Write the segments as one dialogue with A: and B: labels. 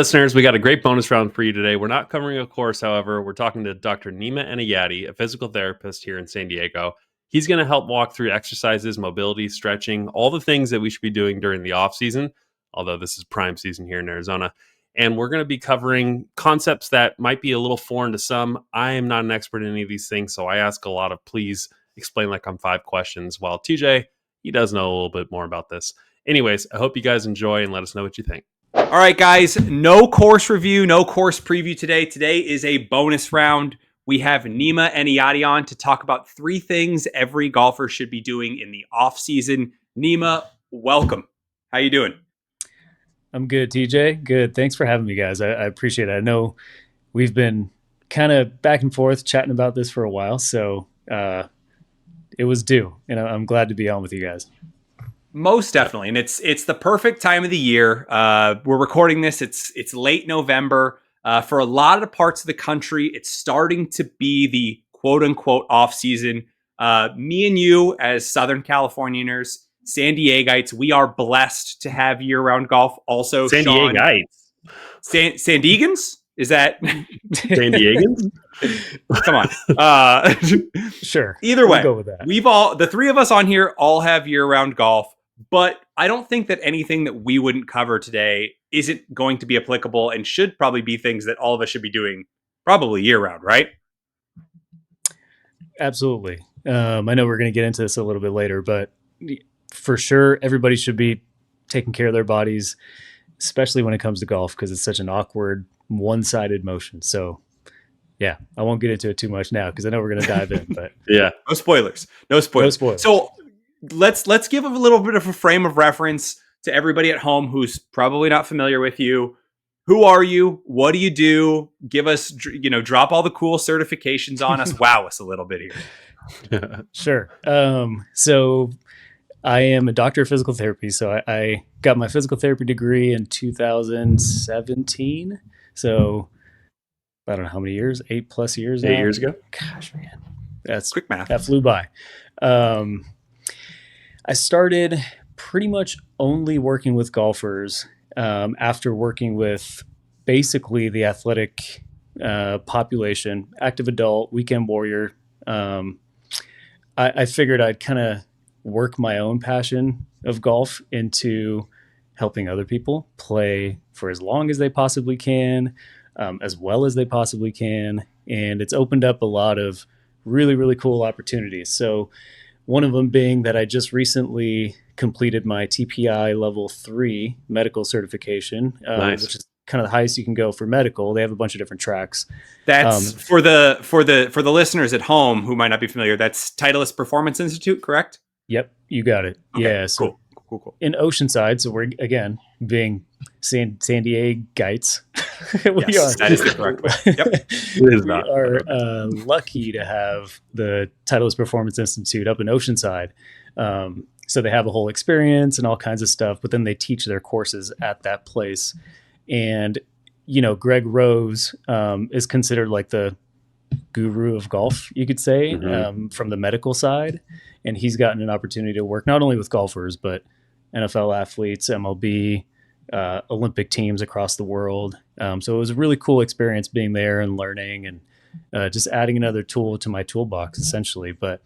A: listeners, we got a great bonus round for you today. We're not covering a course, however. We're talking to Dr. Nima Enayati, a physical therapist here in San Diego. He's going to help walk through exercises, mobility, stretching, all the things that we should be doing during the off season, although this is prime season here in Arizona. And we're going to be covering concepts that might be a little foreign to some. I am not an expert in any of these things, so I ask a lot of please explain like I'm 5 questions, while TJ, he does know a little bit more about this. Anyways, I hope you guys enjoy and let us know what you think.
B: All right, guys, no course review, no course preview today. Today is a bonus round. We have Nima Enayati on to talk about 3 things every golfer should be doing in the off season. Nima, welcome. How you doing?
C: I'm good, TJ. Good. Thanks for having me, guys. I appreciate it. I know we've been kind of back and forth chatting about this for a while, so it was due, and I'm glad to be on with you guys.
B: Most definitely, and it's the perfect time of the year. We're recording this. It's late November. For a lot of the parts of the country, it's starting to be the quote unquote off season. Me and you, as Southern Californians, San Diegeites, we are blessed to have year round golf. Also,
A: San Diegeites,
B: San Diegans. Is that
A: San Diegans?
B: Come on.
C: Sure.
B: Either way,
C: we'll go with that.
B: The 3 of us on here all have year round golf. But I don't think that anything that we wouldn't cover today isn't going to be applicable and should probably be things that all of us should be doing probably year round, right?
C: Absolutely. I know we're going to get into this a little bit later, but for sure, everybody should be taking care of their bodies, especially when it comes to golf, because it's such an awkward, one-sided motion. So yeah, I won't get into it too much now because I know we're going to dive in, but
A: yeah,
B: no spoilers. So let's give a little bit of a frame of reference to everybody at home who's probably not familiar with you. Who are you? What do you do? Give us, drop all the cool certifications on us. Wow us a little bit here.
C: Sure. So I am a doctor of physical therapy. So I got my physical therapy degree in 2017. So I don't know how many years, 8+ years now.
A: 8 years ago.
C: Gosh, man, that's
B: quick math.
C: That flew by. I started pretty much only working with golfers after working with basically the athletic population, active adult, weekend warrior. I figured I'd kind of work my own passion of golf into helping other people play for as long as they possibly can, as well as they possibly can. And it's opened up a lot of really, really cool opportunities. So one of them being that I just recently completed my TPI level 3 medical certification,
A: nice.
C: Which is kind of the highest you can go for medical. They have a bunch of different tracks.
B: That's for the listeners at home who might not be familiar. That's Titleist Performance Institute, correct?
C: Yep, you got it. Okay, yeah, so
B: cool.
C: In Oceanside, so we're again being San Diegeites.
B: Yes, that is the correct way. Yep.
C: We are lucky to have the Titleist Performance Institute up in Oceanside. So they have a whole experience and all kinds of stuff, but then they teach their courses at that place. And, Greg Rose is considered like the guru of golf, you could say, from the medical side. And he's gotten an opportunity to work not only with golfers, but NFL athletes, MLB, Olympic teams across the world. So it was a really cool experience being there and learning and just adding another tool to my toolbox, essentially. But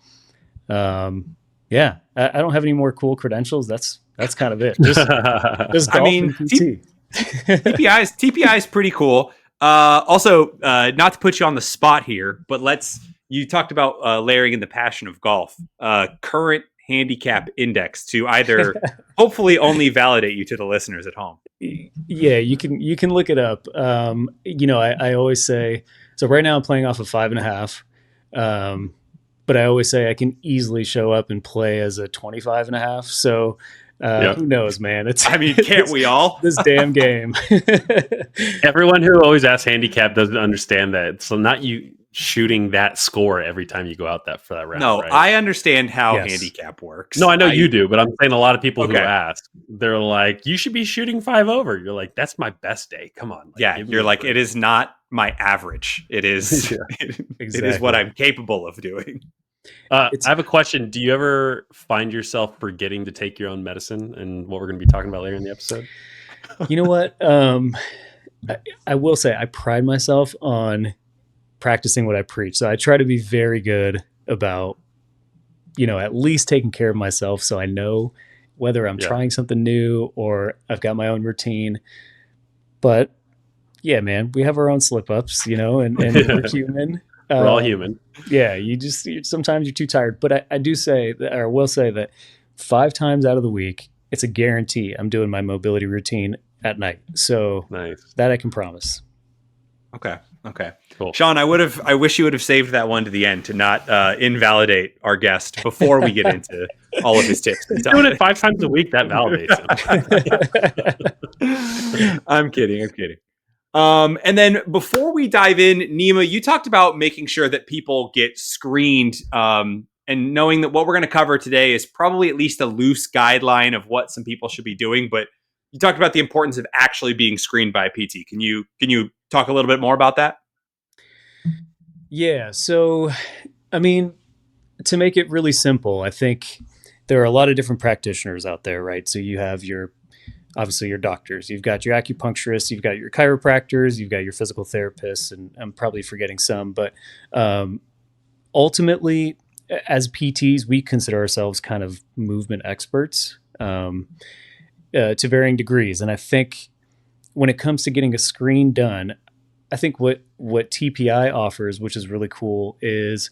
C: yeah, I don't have any more cool credentials. That's kind of it. Just golf and PT.
B: TPI is pretty cool. Also, not to put you on the spot here, but you talked about layering in the passion of golf. Current handicap index to either hopefully only validate you to the listeners at home.
C: Yeah, you can look it up. I always say, so right now I'm playing off of 5.5. But I always say I can easily show up and play as a 25.5. So who knows, man?
B: Can't we all?
C: This damn game.
A: Everyone who always asks handicap doesn't understand that. So not you shooting that score every time you go out for that round.
B: No,
A: right?
B: I understand how handicap works.
A: No, I know you do, but I'm saying a lot of people who ask, they're like, you should be shooting 5 over. You're like, that's my best day. Come on.
B: You're like, it is not my average. It is, it is what I'm capable of doing.
A: I have a question. Do you ever find yourself forgetting to take your own medicine and what we're going to be talking about later in the episode?
C: You know what? I will say I pride myself on practicing what I preach. So I try to be very good about, at least taking care of myself. So I know whether I'm
A: Yeah.
C: trying something new or I've got my own routine. But yeah, man, we have our own slip ups, and we're human.
A: We're all
C: Um,
A: human.
C: yeah, sometimes you're too tired. But I do say that, or will say that 5 times out of the week, it's a guarantee I'm doing my mobility routine at night. So
A: Nice.
C: that I can promise.
B: Okay. Okay.
A: Cool.
B: Sean, I wish you would have saved that one to the end to not invalidate our guest before we get into all of his tips.
A: He's doing it 5 times a week. That validates him.
B: I'm kidding. I'm kidding. And then before we dive in, Nima, you talked about making sure that people get screened, and knowing that what we're going to cover today is probably at least a loose guideline of what some people should be doing. But you talked about the importance of actually being screened by a PT. Can you talk a little bit more about that?
C: Yeah. So, I mean, to make it really simple, I think there are a lot of different practitioners out there, right? So you have obviously your doctors, you've got your acupuncturists, you've got your chiropractors, you've got your physical therapists, and I'm probably forgetting some, but ultimately, as PTs, we consider ourselves kind of movement experts to varying degrees. And I think when it comes to getting a screen done, I think what TPI offers, which is really cool, is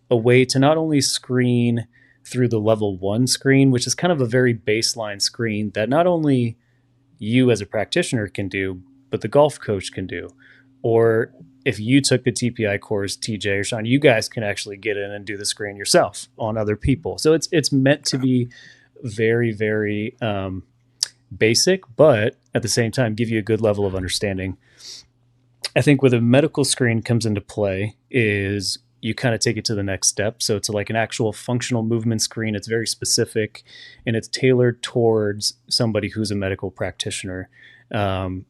C: a way to not only screen through the level 1 screen, which is kind of a very baseline screen that not only you as a practitioner can do, but the golf coach can do. Or if you took the TPI course, TJ or Sean, you guys can actually get in and do the screen yourself on other people. So it's meant to be very, very basic, but at the same time, give you a good level of understanding. I think where the medical screen comes into play is you kind of take it to the next step. So it's like an actual functional movement screen. It's very specific and it's tailored towards somebody who's a medical practitioner. And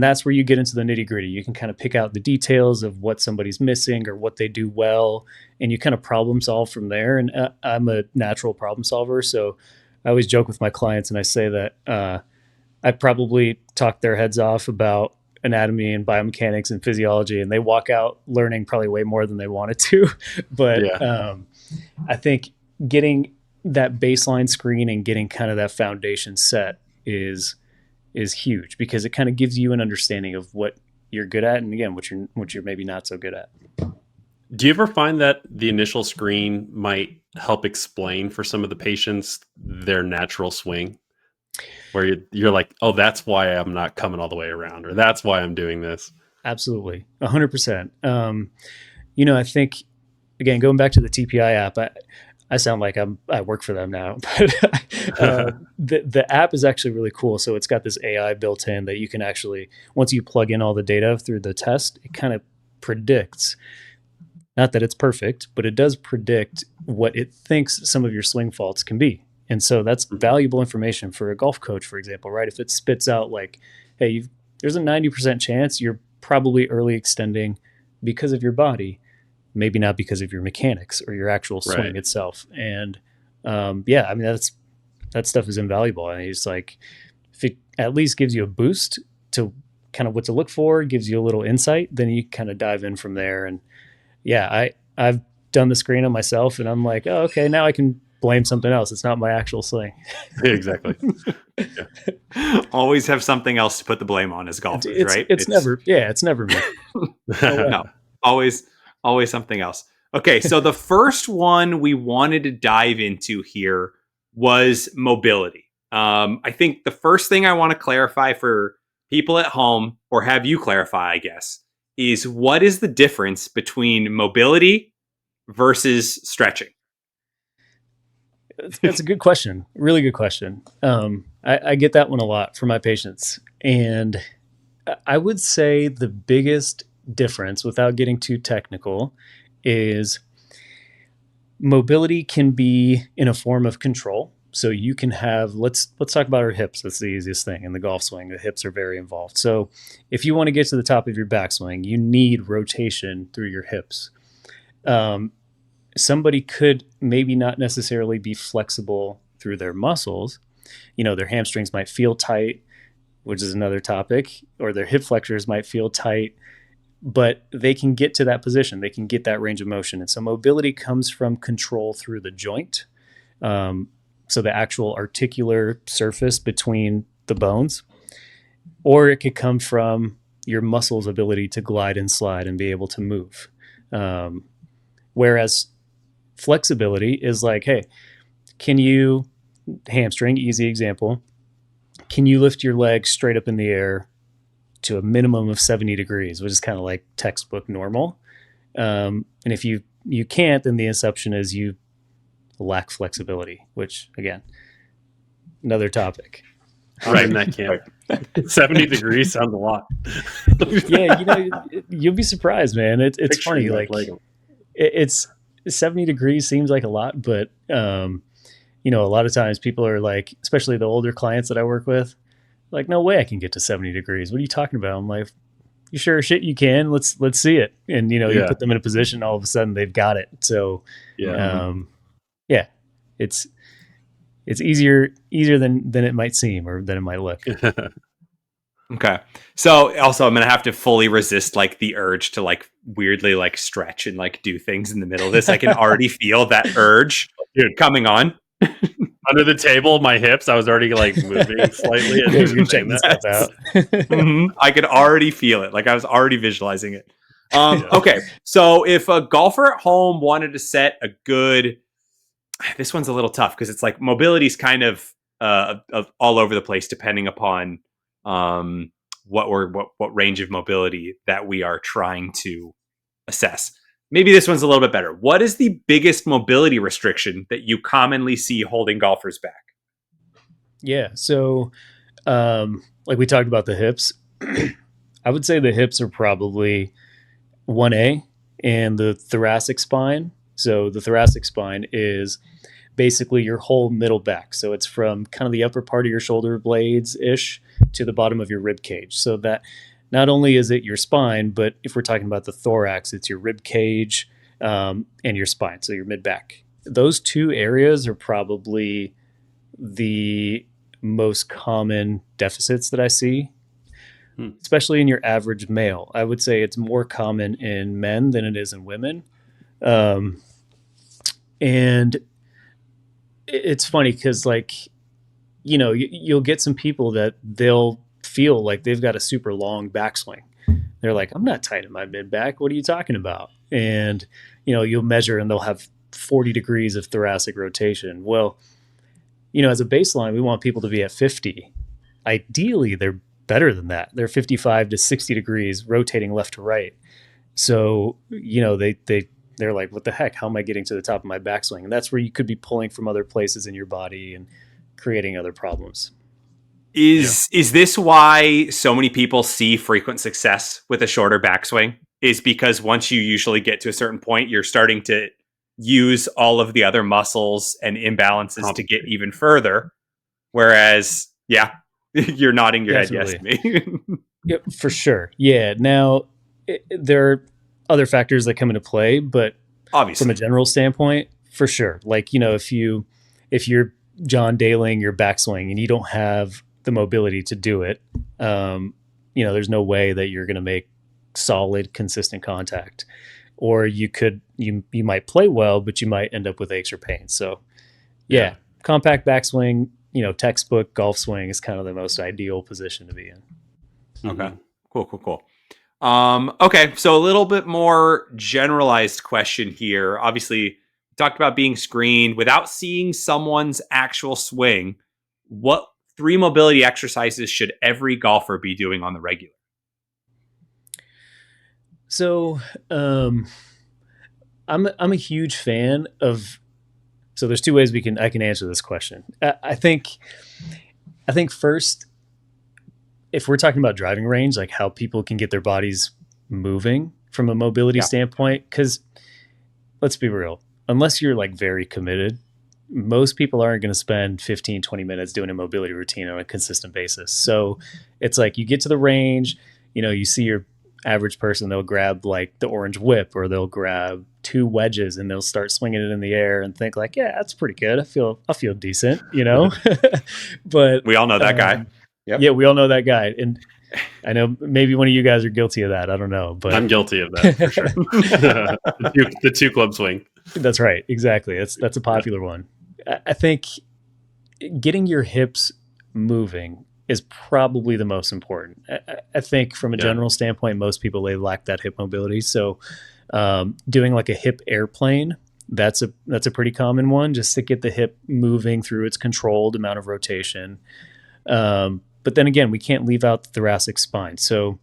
C: that's where you get into the nitty gritty. You can kind of pick out the details of what somebody's missing or what they do well, and you kind of problem solve from there. And I'm a natural problem solver. So I always joke with my clients and I say that I probably talk their heads off about anatomy and biomechanics and physiology, and they walk out learning probably way more than they wanted to. But
A: Yeah.
C: I think getting that baseline screen and getting kind of that foundation set is huge, because it kind of gives you an understanding of what you're good at, and again, what you're maybe not so good at.
A: Do you ever find that the initial screen might help explain for some of the patients their natural swing? Where you're like, oh, that's why I'm not coming all the way around, or that's why I'm doing this.
C: Absolutely. 100%. I think, again, going back to the TPI app, I sound like I work for them now, but the app is actually really cool. So it's got this AI built in that you can actually, once you plug in all the data through the test, it kind of predicts, not that it's perfect, but it does predict what it thinks some of your swing faults can be. And so that's valuable information for a golf coach, for example, right? If it spits out like, hey, there's a 90% chance you're probably early extending because of your body, maybe not because of your mechanics or your actual swing itself. And I mean, that stuff is invaluable. I mean, it's like, if it at least gives you a boost to kind of what to look for, gives you a little insight, then you kind of dive in from there. And yeah, I've done the screen on myself and I'm like, oh, okay, now I can blame something else. It's not my actual swing.
A: Exactly.
B: Yeah. Always have something else to put the blame on as golfers, right?
C: It's never me.
B: No, always something else. Okay, so the first one we wanted to dive into here was mobility. I think the first thing I want to clarify for people at home, or have you clarify, I guess, is what is the difference between mobility versus stretching?
C: That's a good question. Really good question. I get that one a lot from my patients. And I would say the biggest difference, without getting too technical, is mobility can be in a form of control. So you can have, let's talk about our hips. That's the easiest thing in the golf swing. The hips are very involved. So if you want to get to the top of your backswing, you need rotation through your hips. Somebody could maybe not necessarily be flexible through their muscles. Their hamstrings might feel tight. which is another topic, or their hip flexors might feel tight, but they can get to that position. They can get that range of motion. And so mobility comes from control through the joint. So the actual articular surface between the bones, or it could come from your muscles' ability to glide and slide and be able to move. Whereas flexibility is like, hey, can you, hamstring, easy example, can you lift your leg straight up in the air to a minimum of 70 degrees, which is kind of like textbook normal. And if you can't, then the assumption is you lack flexibility, which again, another topic.
A: Right in that camp. 70 degrees sounds a lot.
C: Yeah, you'll be surprised, man. It's funny. Like it's 70 degrees seems like a lot, but a lot of times people are like, especially the older clients that I work with, like, no way I can get to 70 degrees. What are you talking about? I'm like, you sure as shit you can. Let's see it. And you put them in a position, all of a sudden they've got it. So it's easier than it might seem, or than it might look.
B: Okay. So also I'm going to have to fully resist like the urge to like weirdly like stretch and like do things in the middle of this. I can already feel that urge coming on.
A: Under the table, my hips, I was already like moving slightly. As
C: you're checking stuff out.
B: I could already feel it. Like I was already visualizing it. Okay. So if a golfer at home wanted to set a good, this one's a little tough because it's like mobility is kind of all over the place depending upon what range of mobility that we are trying to assess. Maybe this one's a little bit better. What is the biggest mobility restriction that you commonly see holding golfers back?
C: Yeah. So, like we talked about the hips, I would say the hips are probably 1A, and the thoracic spine. So the thoracic spine is basically your whole middle back. So it's from kind of the upper part of your shoulder blades ish to the bottom of your rib cage. So that not only is it your spine, but if we're talking about the thorax, it's your rib cage and your spine, so your mid back. Those two areas are probably the most common deficits that I see, especially in your average male. I would say it's more common in men than it is in women. And it's funny because, like, you'll get some people that they'll feel like they've got a super long backswing. They're like, I'm not tight in my mid back. What are you talking about? And, you'll measure and they'll have 40 degrees of thoracic rotation. Well, as a baseline, we want people to be at 50. Ideally, they're better than that. They're 55 to 60 degrees rotating left to right. So, they're like, what the heck? How am I getting to the top of my backswing? And that's where you could be pulling from other places in your body and creating other problems.
B: Is this why so many people see frequent success with a shorter backswing? Is because once you usually get to a certain point, you're starting to use all of the other muscles and imbalances to get even further. Whereas, you're nodding your head yes to me.
C: Yeah, for sure. Yeah. Now, there are other factors that come into play, but obviously, from a general standpoint, for sure. Like, if you're John Daling your backswing and you don't have the mobility to do it, there's no way that you're going to make solid, consistent contact. Or you might play well, but you might end up with aches or pains. So, compact backswing, textbook golf swing is kind of the most ideal position to be in.
B: Okay, cool. Okay, so a little bit more generalized question here. Obviously, we talked about being screened without seeing someone's actual swing. What 3 mobility exercises should every golfer be doing on the regular?
C: So, I'm a huge fan of. So there's 2 ways I can answer this question. I think first, if we're talking about driving range, like how people can get their bodies moving from a mobility standpoint, because let's be real, unless you're like very committed, most people aren't going to spend 15, 20 minutes doing a mobility routine on a consistent basis. So it's like you get to the range, you see your average person, they'll grab like the orange whip, or they'll grab 2 wedges and they'll start swinging it in the air and think like, yeah, that's pretty good. I feel decent, But
B: we all know that guy. Yep.
C: Yeah, we all know that guy. And I know maybe one of you guys are guilty of that. I don't know, but
A: I'm guilty of that for sure. the two club swing.
C: that's right. Exactly. That's a popular one. I think getting your hips moving is probably the most important. I think from a general standpoint, most people, they lack that hip mobility. So doing like a hip airplane, that's a pretty common one, just to get the hip moving through its controlled amount of rotation. But then again, we can't leave out the thoracic spine. So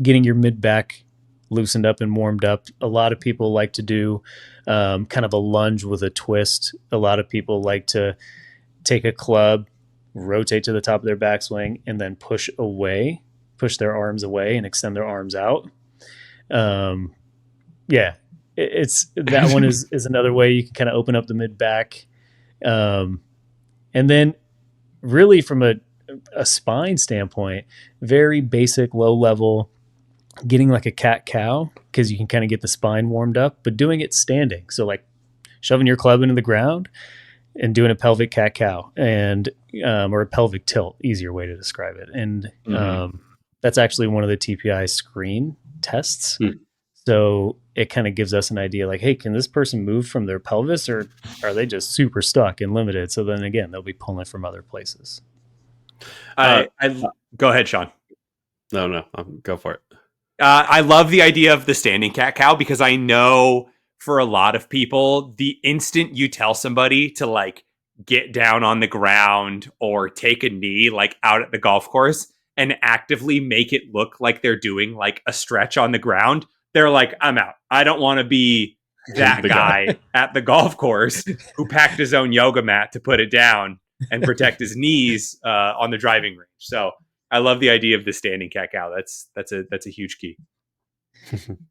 C: getting your mid back loosened up and warmed up. A lot of people like to do kind of a lunge with a twist. A lot of people like to take a club, rotate to the top of their backswing, and then push their arms away and extend their arms out. It's that one is another way you can kind of open up the mid back. And then really from a spine standpoint, very basic, low level, getting like a cat cow, because you can kind of get the spine warmed up, but doing it standing. So like shoving your club into the ground and doing a pelvic cat cow, and or a pelvic tilt, easier way to describe it. And that's actually one of the TPI screen tests. So it kind of gives us an idea like, hey, can this person move from their pelvis, or are they just super stuck and limited? So then again, they'll be pulling from other places.
B: I go ahead, Sean.
A: No, go for it.
B: I love the idea of the standing cat cow, because I know for a lot of people, the instant you tell somebody to like get down on the ground or take a knee, like out at the golf course, and actively make it look like they're doing like a stretch on the ground, they're like, I'm out. I don't want to be that guy at the golf course who packed his own yoga mat to put it down and protect his knees on the driving range. So I love the idea of the standing cat cow. That's a huge key.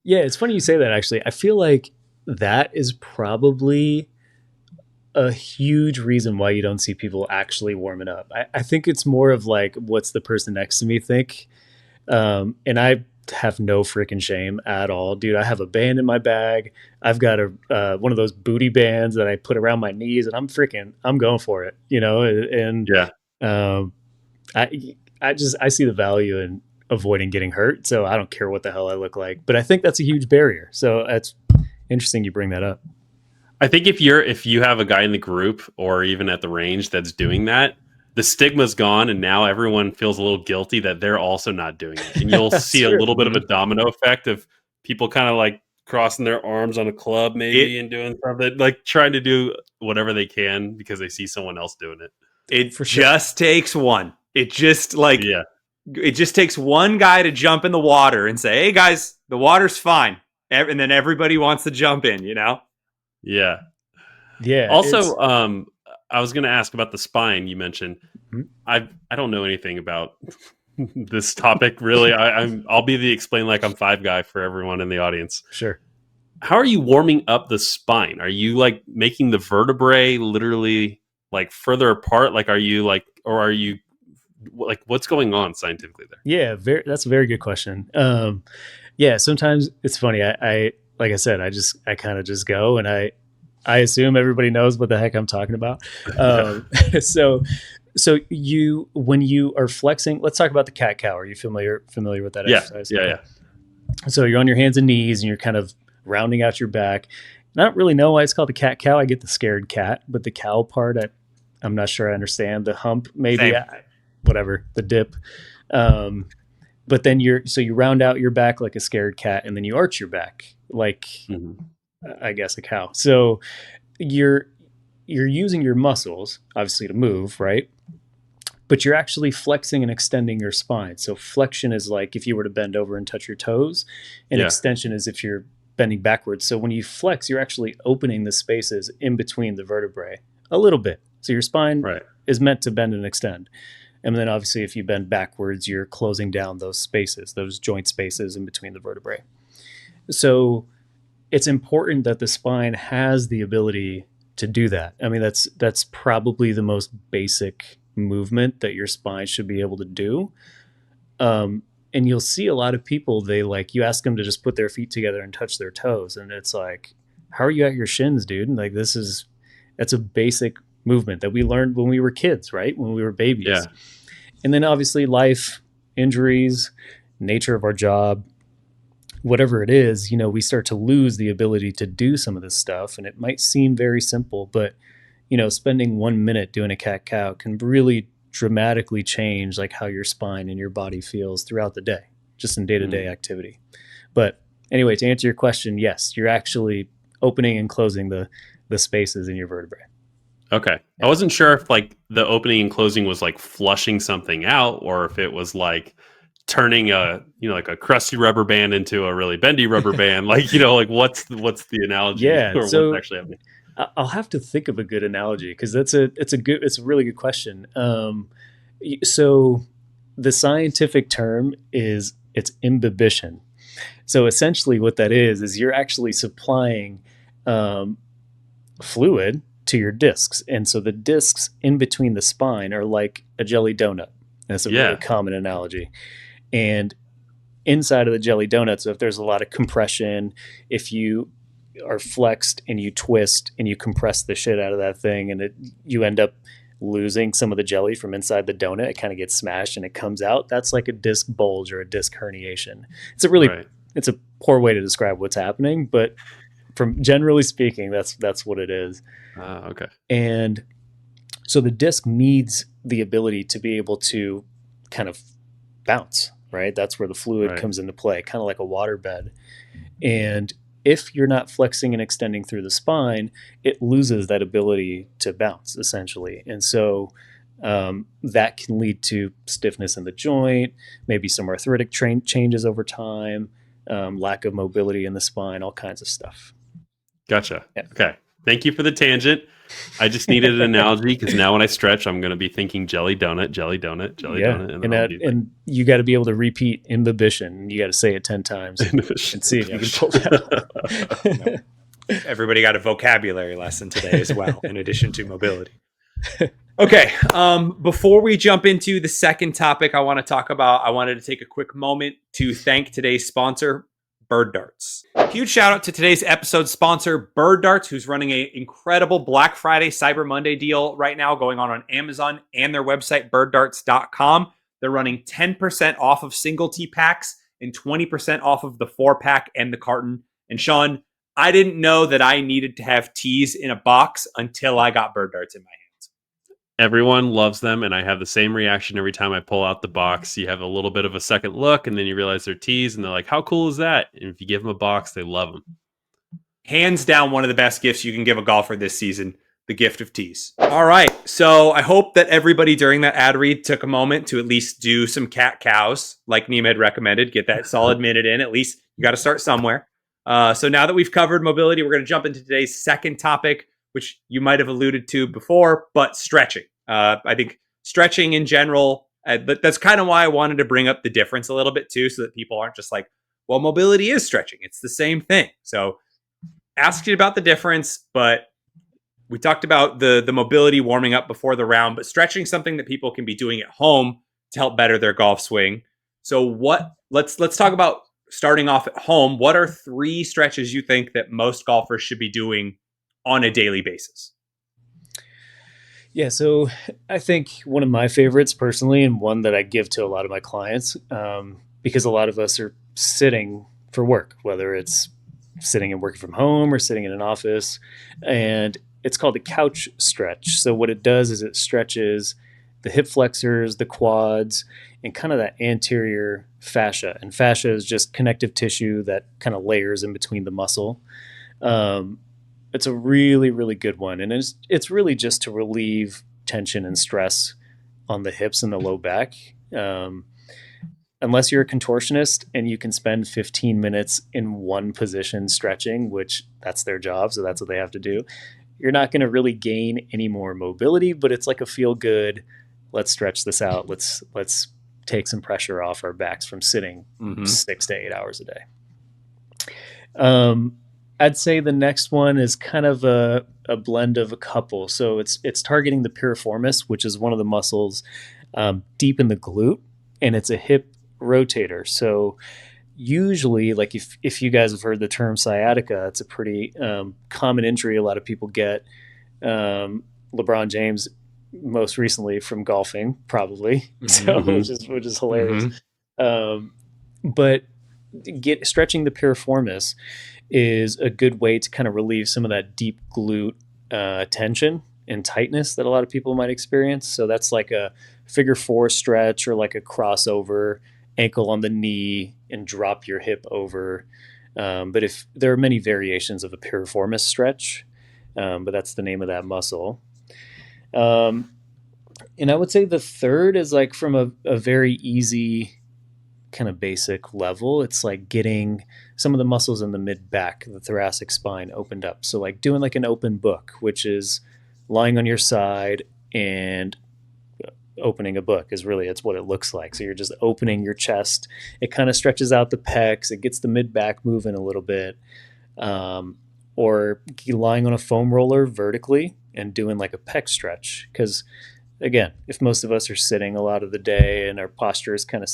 C: Yeah, it's funny you say that, actually. I feel like that is probably a huge reason why you don't see people actually warming up. I think it's more of like, what's the person next to me think? And I have no freaking shame at all, dude. I have a band in my bag. I've got one of those booty bands that I put around my knees, and I'm going for it, you know? And I see the value in avoiding getting hurt. So I don't care what the hell I look like, but I think that's a huge barrier. So it's interesting you bring that up.
A: I think if you have a guy in the group or even at the range that's doing that, the stigma's gone, and now everyone feels a little guilty that they're also not doing it. And you'll see
C: true.
A: a little bit of a domino effect of people kind of like crossing their arms on a club maybe and doing something, like trying to do whatever they can because they see someone else doing it.
B: It just takes one. It just takes one guy to jump in the water and say, hey guys, the water's fine. And then everybody wants to jump in, you know?
A: Yeah.
C: Yeah.
A: Also, I was going to ask about the spine you mentioned. I don't know anything about this topic really. I'll be the explain like I'm five guy for everyone in the audience.
C: Sure.
A: How are you warming up the spine? Are you like making the vertebrae literally like further apart? Like, are you like what's going on scientifically there?
C: Yeah, that's a very good question. Yeah, sometimes it's funny. I like I said, I kind of just go, and I assume everybody knows what the heck I'm talking about. So when you are flexing, let's talk about the cat cow. Are you familiar with that exercise?
A: Yeah.
C: So you're on your hands and knees, and you're kind of rounding out your back. I don't really know why it's called the cat cow. I get the scared cat, but the cow part, I'm not sure I understand. The hump, maybe, whatever, the dip. But then you round out your back like a scared cat, and then you arch your back like, I guess, a cow. So you're using your muscles, obviously, to move, right? But you're actually flexing and extending your spine. So flexion is like if you were to bend over and touch your toes, and extension is if you're bending backwards. So when you flex, you're actually opening the spaces in between the vertebrae a little bit. So your spine is meant to bend and extend. And then obviously if you bend backwards, you're closing down those spaces, those joint spaces in between the vertebrae. So it's important that the spine has the ability to do that. I mean, that's probably the most basic movement that your spine should be able to do. And you'll see a lot of people, you ask them to just put their feet together and touch their toes. And it's like, how are you at your shins, dude? And like, that's a basic movement that we learned when we were kids, right? When we were babies. And then obviously life, injuries, nature of our job, whatever it is, we start to lose the ability to do some of this stuff. And it might seem very simple, but spending 1 minute doing a cat cow can really dramatically change like how your spine and your body feels throughout the day, just in day-to-day activity. But anyway, to answer your question, yes, you're actually opening and closing the spaces in your vertebrae.
A: Okay. I wasn't sure if like the opening and closing was like flushing something out, or if it was like turning like a crusty rubber band into a really bendy rubber band. Like, like what's the analogy or
C: So
A: what's actually happening?
C: I'll have to think of a good analogy, because it's a really good question. So the scientific term is it's imbibition. So essentially what that is you're actually supplying fluid to your discs. And so the discs in between the spine are like a jelly donut. That's a really common analogy. And inside of the jelly donut, so if there's a lot of compression, if you are flexed and you twist and you compress the shit out of that thing, and you end up losing some of the jelly from inside the donut, it kind of gets smashed and it comes out. That's like a disc bulge or a disc herniation. It's it's a poor way to describe what's happening, but from generally speaking, that's what it is.
A: Okay.
C: And so the disc needs the ability to be able to kind of bounce, right? That's where the fluid comes into play, kind of like a water bed. And if you're not flexing and extending through the spine, it loses that ability to bounce, essentially. And so that can lead to stiffness in the joint, maybe some arthritic changes over time, lack of mobility in the spine, all kinds of stuff.
A: Gotcha. Yeah. Okay. Thank you for the tangent. I just needed an analogy, because now when I stretch, I'm going to be thinking jelly donut, jelly donut, jelly donut.
C: And you got to be able to repeat imbibition. You got to say it 10 times and see if you can pull that
B: out. Everybody got a vocabulary lesson today as well, in addition to mobility. Okay. Before we jump into the second topic I wanted to take a quick moment to thank today's sponsor, Bird Darts. Huge shout out to today's episode sponsor, Bird Darts, who's running an incredible Black Friday, Cyber Monday deal right now going on Amazon and their website, birddarts.com. They're running 10% off of single tee packs and 20% off of the 4-pack and the carton. And Sean, I didn't know that I needed to have tees in a box until I got Bird Darts in my hands.
A: Everyone loves them, and I have the same reaction every time I pull out the box. You have a little bit of a second look, and then you realize they're tees, and they're like, how cool is that? And if you give them a box, they love them.
B: Hands down, one of the best gifts you can give a golfer this season, the gift of tees. All right, so I hope that everybody during that ad read took a moment to at least do some cat cows, like Nima had recommended. Get that solid minute in. At least you got to start somewhere. So now that we've covered mobility, we're going to jump into today's second topic, which you might have alluded to before, but stretching. I think stretching in general, but that's kind of why I wanted to bring up the difference a little bit too, so that people aren't just like, well, mobility is stretching. It's the same thing. So asked you about the difference, but we talked about the mobility warming up before the round, but stretching something that people can be doing at home to help better their golf swing. So let's talk about starting off at home. What are 3 stretches you think that most golfers should be doing on a daily basis?
C: Yeah, so I think one of my favorites personally, and one that I give to a lot of my clients, because a lot of us are sitting for work, whether it's sitting and working from home or sitting in an office, and it's called the couch stretch. So what it does is it stretches the hip flexors, the quads, and kind of that anterior fascia. And fascia is just connective tissue that kind of layers in between the muscle. It's a really, really good one. And it's really just to relieve tension and stress on the hips and the low back. Unless you're a contortionist and you can spend 15 minutes in one position stretching, which that's their job, so that's what they have to do, you're not going to really gain any more mobility, but it's like a feel good, let's stretch this out. Let's take some pressure off our backs from sitting 6 to 8 hours a day. I'd say the next one is kind of a blend of a couple. So it's targeting the piriformis, which is one of the muscles deep in the glute, and it's a hip rotator. So usually, like if you guys have heard the term sciatica, it's a pretty common injury a lot of people get. LeBron James most recently from golfing, probably. So
B: Mm-hmm.
C: which is hilarious.
B: Mm-hmm.
C: Um, but stretching the piriformis is a good way to kind of relieve some of that deep glute tension and tightness that a lot of people might experience. So that's like a figure four stretch or like a crossover, ankle on the knee and drop your hip over. But if there are many variations of a piriformis stretch, but that's the name of that muscle. Um, and I would say the third is like from a very easy kind of basic level. It's like getting some of the muscles in the mid back, the thoracic spine opened up. So like doing like an open book, which is lying on your side and opening a book is really, it's what it looks like. So you're just opening your chest. It kind of stretches out the pecs. It gets the mid back moving a little bit. Or lying on a foam roller vertically and doing like a pec stretch. Because again, if most of us are sitting a lot of the day and our posture is kind of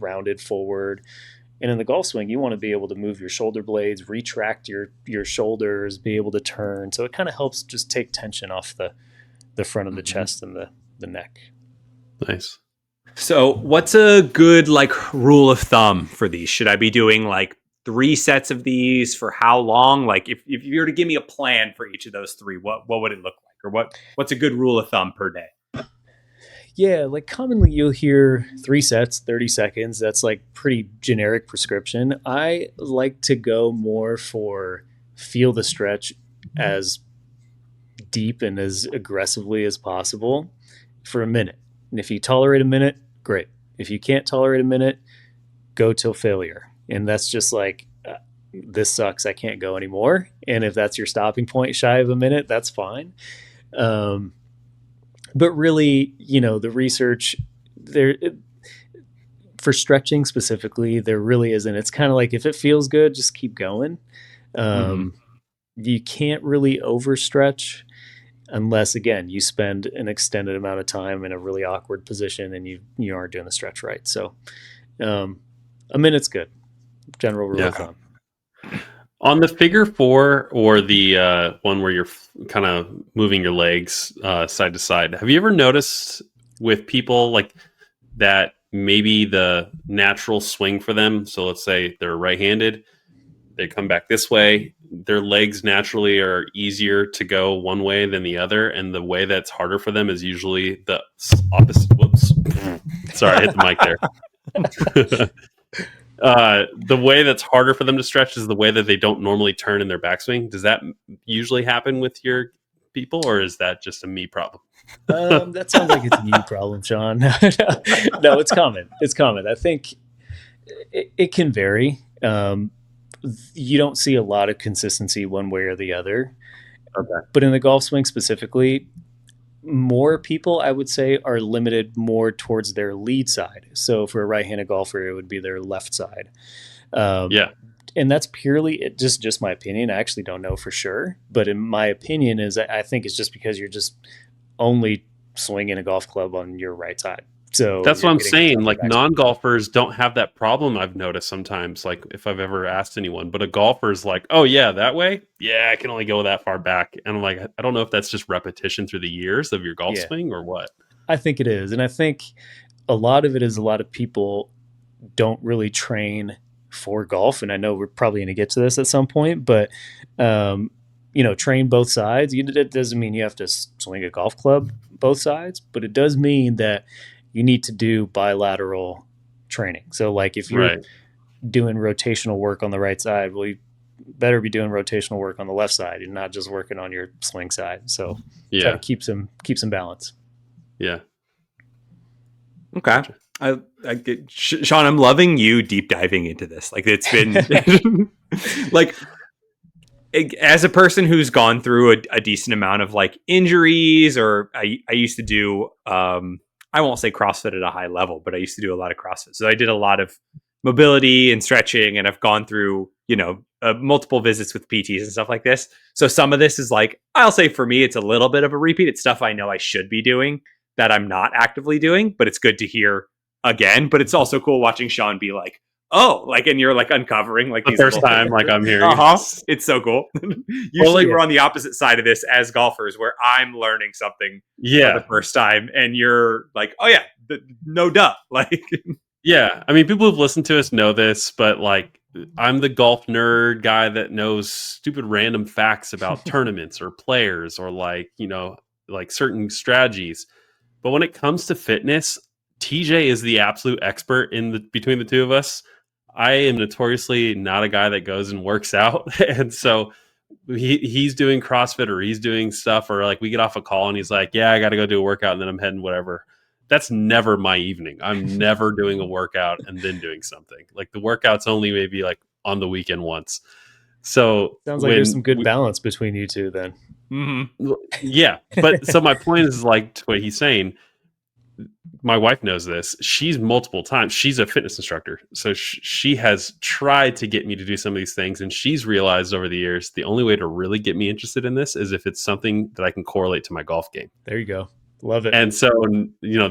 C: rounded forward, and in the golf swing, you want to be able to move your shoulder blades, retract your shoulders, be able to turn. So it kind of helps just take tension off the front of the chest and the neck.
A: Nice.
B: So what's a good like rule of thumb for these? Should I be doing like 3 sets of these for how long? Like if you were to give me a plan for each of those 3, what would it look like? Or what's a good rule of thumb per day?
C: Yeah, like commonly you'll hear 3 sets, 30 seconds. That's like pretty generic prescription. I like to go more for feel the stretch as deep and as aggressively as possible for a minute. And if you tolerate a minute, great. If you can't tolerate a minute, go till failure. And that's just like, this sucks. I can't go anymore. And if that's your stopping point shy of a minute, that's fine. But really, the research there for stretching specifically, there really isn't. It's kind of like if it feels good, just keep going. You can't really overstretch unless, again, you spend an extended amount of time in a really awkward position and you aren't doing the stretch right. So a minute's good. General rule of thumb.
A: On the figure 4 or the one where you're kind of moving your legs side to side, have you ever noticed with people like that maybe the natural swing for them, so let's say they're right-handed, they come back this way, their legs naturally are easier to go one way than the other, and the way that's harder for them is usually the opposite. Whoops. Sorry, I hit the mic there. The way that's harder for them to stretch is the way that they don't normally turn in their backswing. Does that usually happen with your people, or is that just a me problem?
C: That sounds like it's a you problem, Sean. No, it's common. It's common. I think it can vary. You don't see a lot of consistency one way or the other.
A: Okay.
C: But in the golf swing specifically, more people, I would say, are limited more towards their lead side. So for a right-handed golfer, it would be their left side. And that's purely just my opinion. I actually don't know for sure. But in my opinion is I think it's just because you're just only swinging a golf club on your right side. So
A: that's what I'm saying. Like non-golfers don't have that problem. I've noticed sometimes, like if I've ever asked anyone, but a golfer's like, oh yeah, that way. Yeah, I can only go that far back. And I'm like, I don't know if that's just repetition through the years of your golf swing or what.
C: I think it is. And I think a lot of it is a lot of people don't really train for golf. And I know we're probably going to get to this at some point, but, train both sides. It doesn't mean you have to swing a golf club both sides, but it does mean that you need to do bilateral training. So like if you're doing rotational work on the right side, well, you better be doing rotational work on the left side and not just working on your swing side. So try to keep some balance.
A: Yeah.
B: Okay. I get, Sean, I'm loving you deep diving into this. Like it's been like, as a person who's gone through a decent amount of like injuries, or I used to do, I won't say CrossFit at a high level, but I used to do a lot of CrossFit. So I did a lot of mobility and stretching, and I've gone through, multiple visits with PTs and stuff like this. So some of this is like, I'll say for me, it's a little bit of a repeat. It's stuff I know I should be doing that I'm not actively doing, but it's good to hear again. But it's also cool watching Sean be like, oh, like, and you're like uncovering like
A: The
B: these
A: first
B: little
A: time,
B: things.
A: like I'm hearing.
B: It's so cool. Usually
A: like-
B: we're on the opposite side of this as golfers, where I'm learning something for
A: Yeah,
B: the first time, and you're like, oh yeah, no duh, like.
A: yeah. I mean, people who've listened to us know this, but like, I'm the golf nerd guy that knows stupid random facts about tournaments or players or like, like certain strategies. But when it comes to fitness, TJ is the absolute expert between the two of us. I am notoriously not a guy that goes and works out, and so he's doing CrossFit or he's doing stuff, or like we get off a call and he's like, "Yeah, I got to go do a workout," and then I'm heading whatever. That's never my evening. I'm never doing a workout and then doing something. Like the workout's only maybe like on the weekend once. So
C: Sounds like there's some good balance between you two then.
B: Mm-hmm.
A: Yeah, but so my point is like to what he's saying. My wife knows this. She's multiple times. She's a fitness instructor. So she has tried to get me to do some of these things. And she's realized over the years, the only way to really get me interested in this is if it's something that I can correlate to my golf game.
C: There you go. Love it.
A: And so,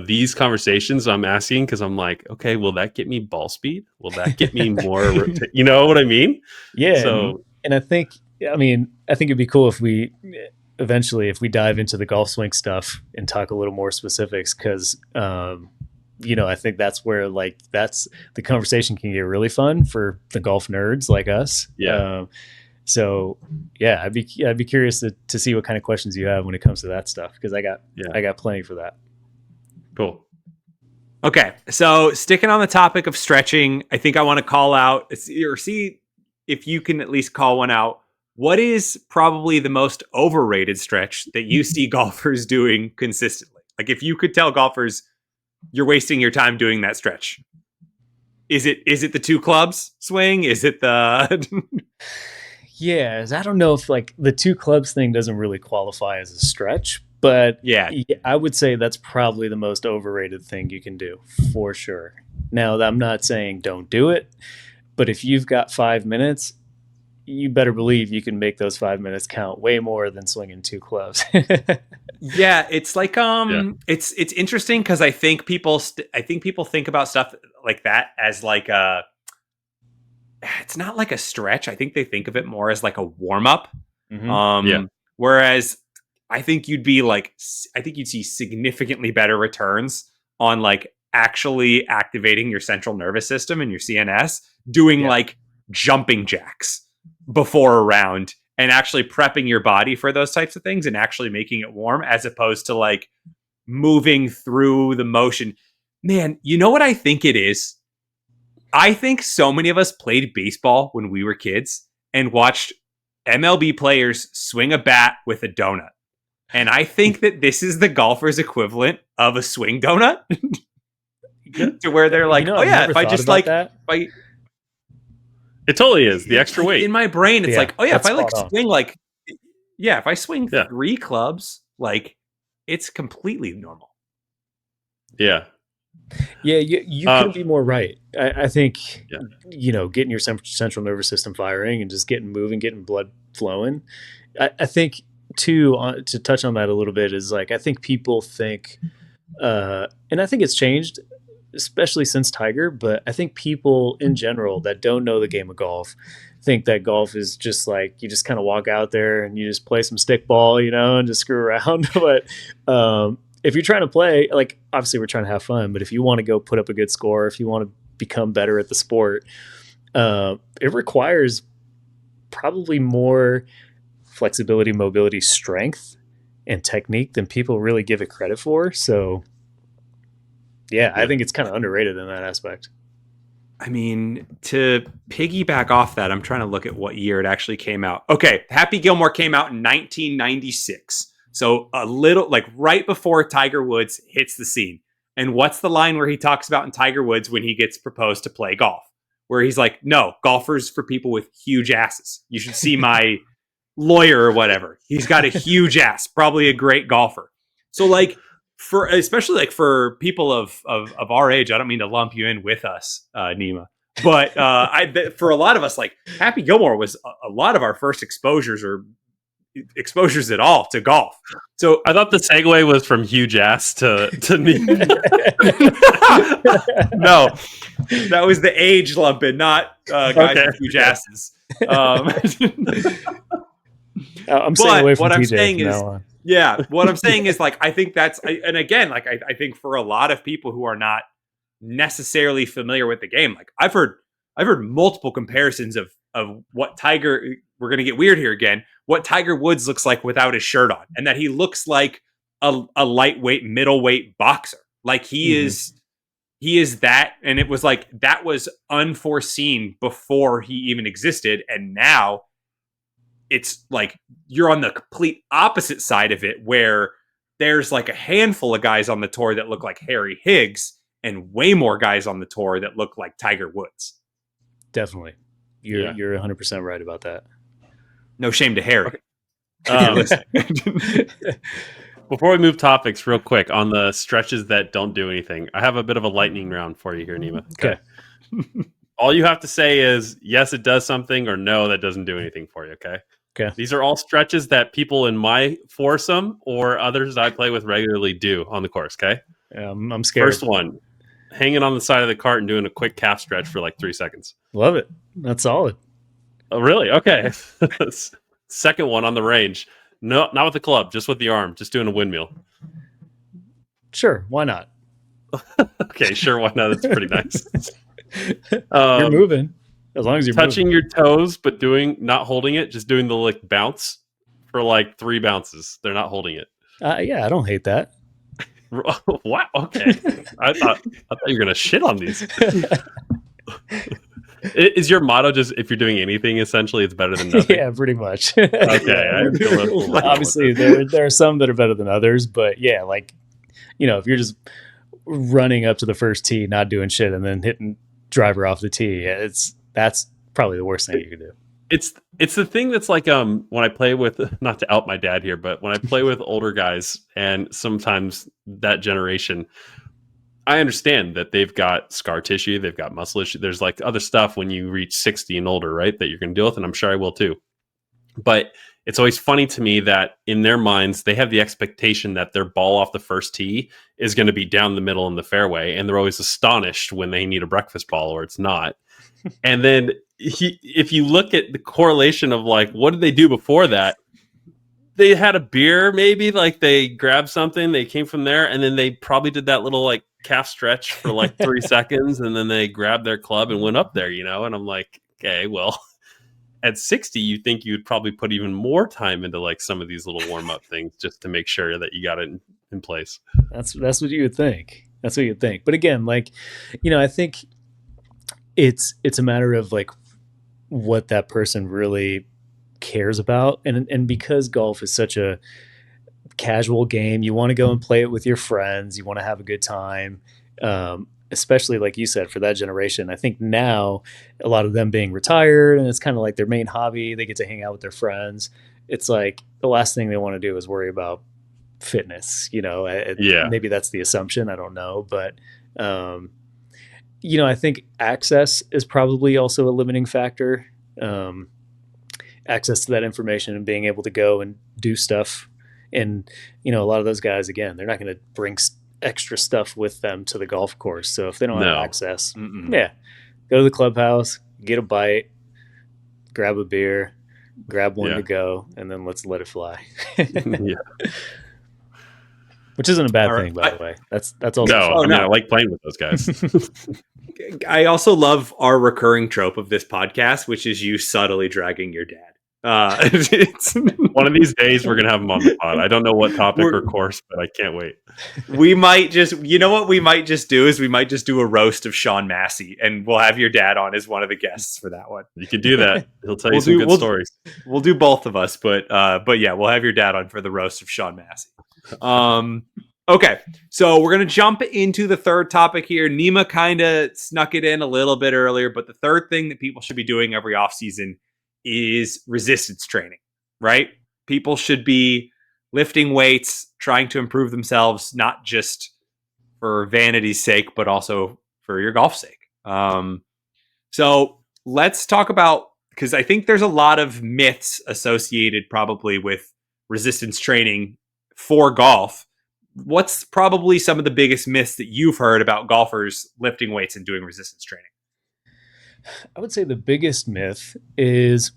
A: these conversations I'm asking, because I'm like, okay, will that get me ball speed? Will that get me more? You know what I mean?
C: Yeah.
A: So,
C: and I think it'd be cool if we eventually, if we dive into the golf swing stuff and talk a little more specifics, because I think that's where that's the conversation can get really fun for the golf nerds like us.
A: Yeah.
C: So yeah, I'd be curious to see what kind of questions you have when it comes to that stuff, because I got plenty for that.
A: Cool.
B: Okay, so sticking on the topic of stretching, I think I want to call out, or see if you can at least call one out. What is probably the most overrated stretch that you see golfers doing consistently? Like if you could tell golfers you're wasting your time doing that stretch, is it the 2 clubs swing? Is it the
C: Yeah, I don't know if like the 2 clubs thing doesn't really qualify as a stretch, but
B: yeah,
C: I would say that's probably the most overrated thing you can do for sure. Now, I'm not saying don't do it, but if you've got 5 minutes, you better believe you can make those 5 minutes count way more than swinging 2 clubs.
B: Yeah, it's like it's interesting because I think people think about stuff like that as like it's not like a stretch. I think they think of it more as like a warm up.
C: Mm-hmm.
B: Whereas I think you'd see significantly better returns on like actually activating your central nervous system and your CNS doing like jumping jacks before a round and actually prepping your body for those types of things and actually making it warm, as opposed to like moving through the motion. Man, you know what I think it is? I think so many of us played baseball when we were kids and watched MLB players swing a bat with a donut. And I think that this is the golfer's equivalent of a swing donut. To where they're like, oh yeah, if I just like,
A: it totally is the extra weight
B: in my brain. It's like, oh yeah, if I like swing if I swing 3 clubs, like it's completely normal.
A: Yeah.
C: Yeah, you couldn't be more right. I think, getting your central nervous system firing and just getting moving, getting blood flowing. I think too, to touch on that a little bit, is like, I think people think, and I think it's changed, especially since Tiger, but I think people in general that don't know the game of golf think that golf is just like, you just kind of walk out there and you just play some stick ball, and just screw around. But if you're trying to play, like, obviously we're trying to have fun, but if you want to go put up a good score, if you want to become better at the sport, it requires probably more flexibility, mobility, strength, and technique than people really give it credit for. So yeah, I think it's kind of underrated in that aspect.
B: I mean, to piggyback off that, I'm trying to look at what year it actually came out. Okay, Happy Gilmore came out in 1996. So a little, like right before Tiger Woods hits the scene. And what's the line where he talks about in Tiger Woods when he gets proposed to play golf? Where he's like, no, golfers for people with huge asses. You should see my lawyer or whatever. He's got a huge ass, probably a great golfer. So like, especially like for people of our age, I don't mean to lump you in with us, Nima, but for a lot of us, like Happy Gilmore was a lot of our first exposures, or exposures at all to golf. So
A: I thought the segue was from huge ass to
B: no, that was the age lumping, not guys with huge asses.
C: I'm staying away from
B: what I'm
C: TJ
B: saying
C: from
B: is,
C: now on.
B: yeah, what I'm saying is like, I think that's, and again, like I think for a lot of people who are not necessarily familiar with the game, like I've heard multiple comparisons of what Tiger, we're going to get weird here again, what Tiger Woods looks like without his shirt on, and that he looks like a lightweight, middleweight boxer. Like he is that, and it was like, that was unforeseen before he even existed. And now it's like, you're on the complete opposite side of it, where there's like a handful of guys on the tour that look like Harry Higgs, and way more guys on the tour that look like Tiger Woods.
C: Definitely. You're 100% right about that.
B: No shame to Harry.
A: Before we move topics real quick on the stretches that don't do anything, I have a bit of a lightning round for you here, Nima.
C: Okay.
A: All you have to say is yes, it does something, or no, that doesn't do anything for you. Okay.
C: Okay.
A: These are all stretches that people in my foursome or others I play with regularly do on the course. Okay.
C: I'm scared.
A: First one, hanging on the side of the cart and doing a quick calf stretch for like 3 seconds.
C: Love it. That's solid.
A: Oh, really? Okay. Second one on the range. No, not with the club, just with the arm, just doing a windmill.
C: Sure. Why not?
A: Okay, sure. Why not? That's pretty nice.
C: You're moving. As long as you're
A: touching your toes, but not holding it, just doing the like bounce for like 3 bounces. They're not holding it.
C: Yeah, I don't hate that.
A: Wow. Okay. I thought you were gonna shit on these. Is your motto just if you're doing anything, essentially, it's better than nothing?
C: Yeah, pretty much.
A: Okay.
C: Obviously, there are some that are better than others, but yeah, like, if you're just running up to the first tee, not doing shit, and then hitting driver off the tee, that's probably the worst thing you could do.
A: It's the thing that's like when I play with, not to out my dad here, but when I play with older guys and sometimes that generation, I understand that they've got scar tissue, they've got muscle issue. There's like other stuff when you reach 60 and older, right, that you're going to deal with, and I'm sure I will too. But it's always funny to me that in their minds, they have the expectation that their ball off the first tee is going to be down the middle in the fairway, and they're always astonished when they need a breakfast ball or it's not. And then if you look at the correlation of like, what did they do before that? They had a beer, maybe, like they grabbed something, they came from there, and then they probably did that little like calf stretch for like 3 seconds, and then they grabbed their club and went up there, and I'm like, okay, well, at 60, you think you'd probably put even more time into like some of these little warm-up things just to make sure that you got it in place.
C: That's what you would think. That's what you'd think. But again, like, I think it's a matter of like what that person really cares about, and because golf is such a casual game, you want to go and play it with your friends, you want to have a good time, especially like you said, for that generation. I think now a lot of them being retired and it's kind of like their main hobby, they get to hang out with their friends. It's like the last thing they want to do is worry about fitness, maybe that's the assumption, I don't know, but I think access is probably also a limiting factor. Access to that information and being able to go and do stuff. And, a lot of those guys, again, they're not going to bring extra stuff with them to the golf course. So if they don't have access, go to the clubhouse, get a bite, grab a beer, grab one to go, and then let's let it fly. Which isn't a bad thing, by the way. That's also
A: I like playing with those guys.
B: I also love our recurring trope of this podcast, which is you subtly dragging your dad.
A: It's one of these days we're gonna have him on the pod. I don't know what topic or course, but I can't wait.
B: We might just, what we might just do is we might just do a roast of Sean Massey, and we'll have your dad on as one of the guests for that one.
A: You can do that. He'll tell you some good stories.
B: We'll do both of us, but yeah, we'll have your dad on for the roast of Sean Massey. Okay, so we're going to jump into the third topic here. Nima kind of snuck it in a little bit earlier, but the third thing that people should be doing every offseason is resistance training, right? People should be lifting weights, trying to improve themselves, not just for vanity's sake, but also for your golf's sake. So let's talk about because I think there's a lot of myths associated probably with resistance training for golf. What's probably some of the biggest myths that you've heard about golfers lifting weights and doing resistance training?
C: I would say the biggest myth is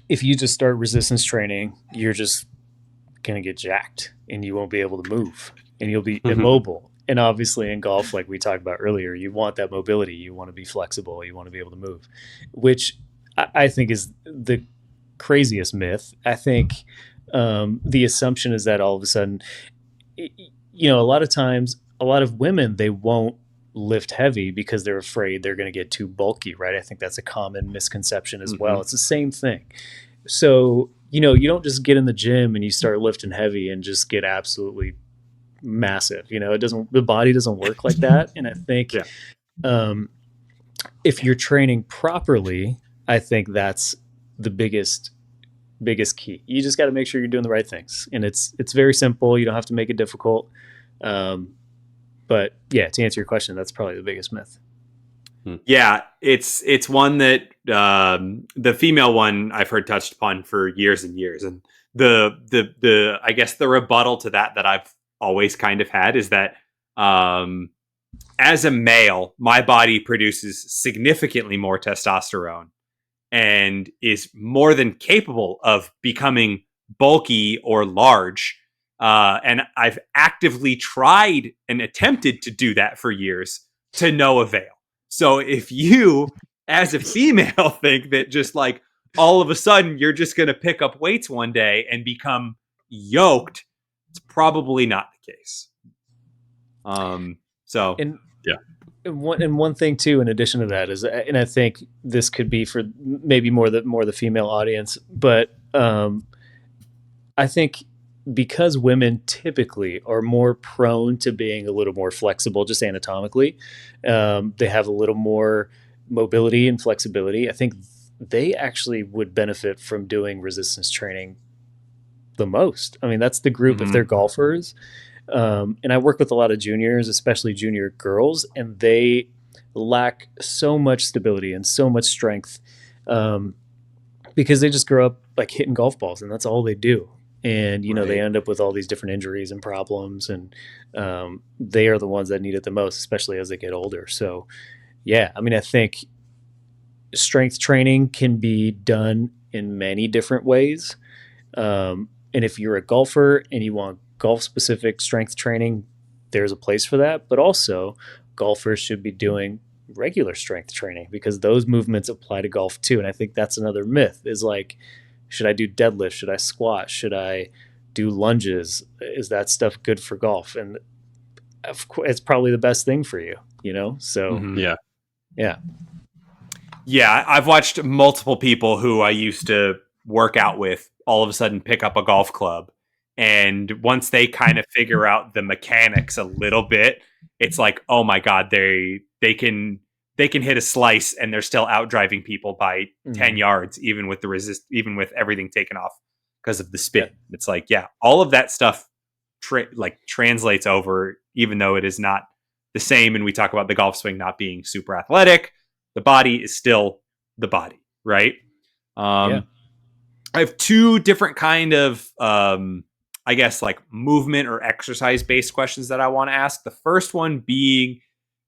C: if you just start resistance training, you're just going to get jacked and you won't be able to move and you'll be immobile. And obviously in golf, like we talked about earlier, you want that mobility. You want to be flexible. You want to be able to move, which I think is the craziest myth. I think the assumption is that all of a sudden, a lot of times, a lot of women, they won't lift heavy because they're afraid they're going to get too bulky, right? I think that's a common misconception as well. It's the same thing. So, you don't just get in the gym and you start lifting heavy and just get absolutely massive. The body doesn't work like that. And I think if you're training properly, I think that's the biggest key. You just got to make sure you're doing the right things. And it's very simple. You don't have to make it difficult. But yeah, to answer your question, that's probably the biggest myth.
B: Yeah, it's one that the female one I've heard touched upon for years and years, and the I guess the rebuttal to that I've always kind of had is that as a male, my body produces significantly more testosterone and is more than capable of becoming bulky or large. And I've actively tried and attempted to do that for years to no avail. So if you, as a female, think that just like all of a sudden you're just going to pick up weights one day and become yoked, it's probably not the case.
C: And one thing too, in addition to that, is, and I think this could be for maybe more the female audience, but I think because women typically are more prone to being a little more flexible, just anatomically, they have a little more mobility and flexibility. I think they actually would benefit from doing resistance training the most. I mean, that's the group, if they're golfers. And I work with a lot of juniors, especially junior girls, and they lack so much stability and so much strength because they just grow up like hitting golf balls and that's all they do. And, they end up with all these different injuries and problems, and they are the ones that need it the most, especially as they get older. So, yeah, I mean, I think strength training can be done in many different ways. And if you're a golfer and you want golf-specific strength training, there's a place for that. But also, golfers should be doing regular strength training because those movements apply to golf too. And I think that's another myth is like, should I do deadlift? Should I squat? Should I do lunges? Is that stuff good for golf? And of course, it's probably the best thing for you, So yeah.
B: I've watched multiple people who I used to work out with all of a sudden pick up a golf club, and once they kind of figure out the mechanics a little bit, it's like, oh my god, they can hit a slice and they're still out driving people by 10 yards, even with even with everything taken off because of the spin. Yeah. It's like, all of that stuff translates over, even though it is not the same. And we talk about the golf swing not being super athletic. The body is still the body, right? I have two different kind of, I guess, like movement or exercise based questions that I want to ask. The first one being,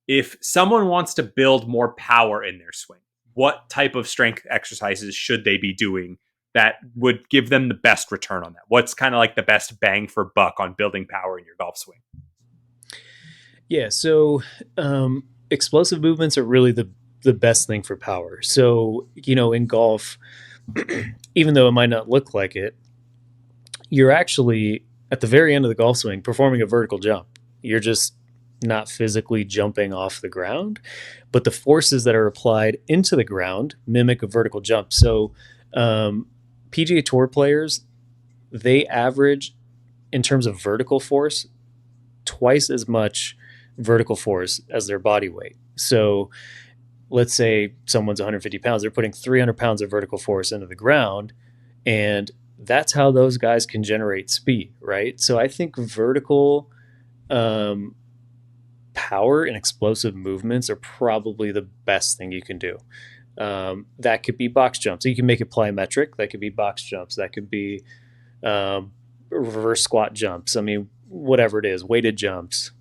B: if someone wants to build more power in their swing, what type of strength exercises should they be doing that would give them the best return on that? What's kind of like the best bang for buck on building power in your golf swing?
C: Yeah, so explosive movements are really the best thing for power. So, in golf, even though it might not look like it, you're actually at the very end of the golf swing performing a vertical jump. You're just not physically jumping off the ground, but the forces that are applied into the ground mimic a vertical jump. So PGA Tour players, they average, in terms of vertical force, twice as much vertical force as their body weight. So let's say someone's 150 pounds, they're putting 300 pounds of vertical force into the ground, and that's how those guys can generate speed, right? So I think vertical power and explosive movements are probably the best thing you can do. That could be box jumps. So you can make it plyometric. That could be box jumps. That could be um, reverse squat jumps. I mean, whatever it is, weighted jumps.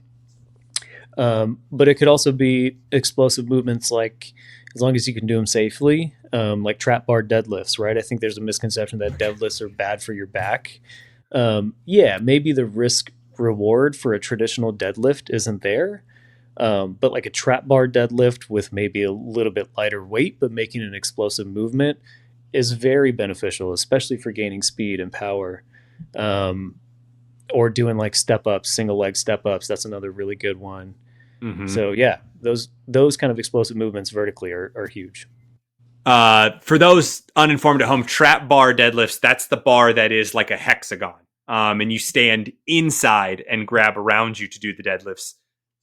C: But it could also be explosive movements, like as long as you can do them safely, like trap bar deadlifts, right? I think there's a misconception that deadlifts are bad for your back. Yeah, maybe the risk reward for a traditional deadlift isn't there. But like a trap bar deadlift with maybe a little bit lighter weight, but making an explosive movement is very beneficial, especially for gaining speed and power. Um, or doing like step ups, single leg step ups. That's another really good one. So yeah, those kind of explosive movements vertically are huge.
B: For those uninformed at home, trap bar deadlifts, that's the bar that is like a hexagon. And you stand inside and grab around you to do the deadlifts,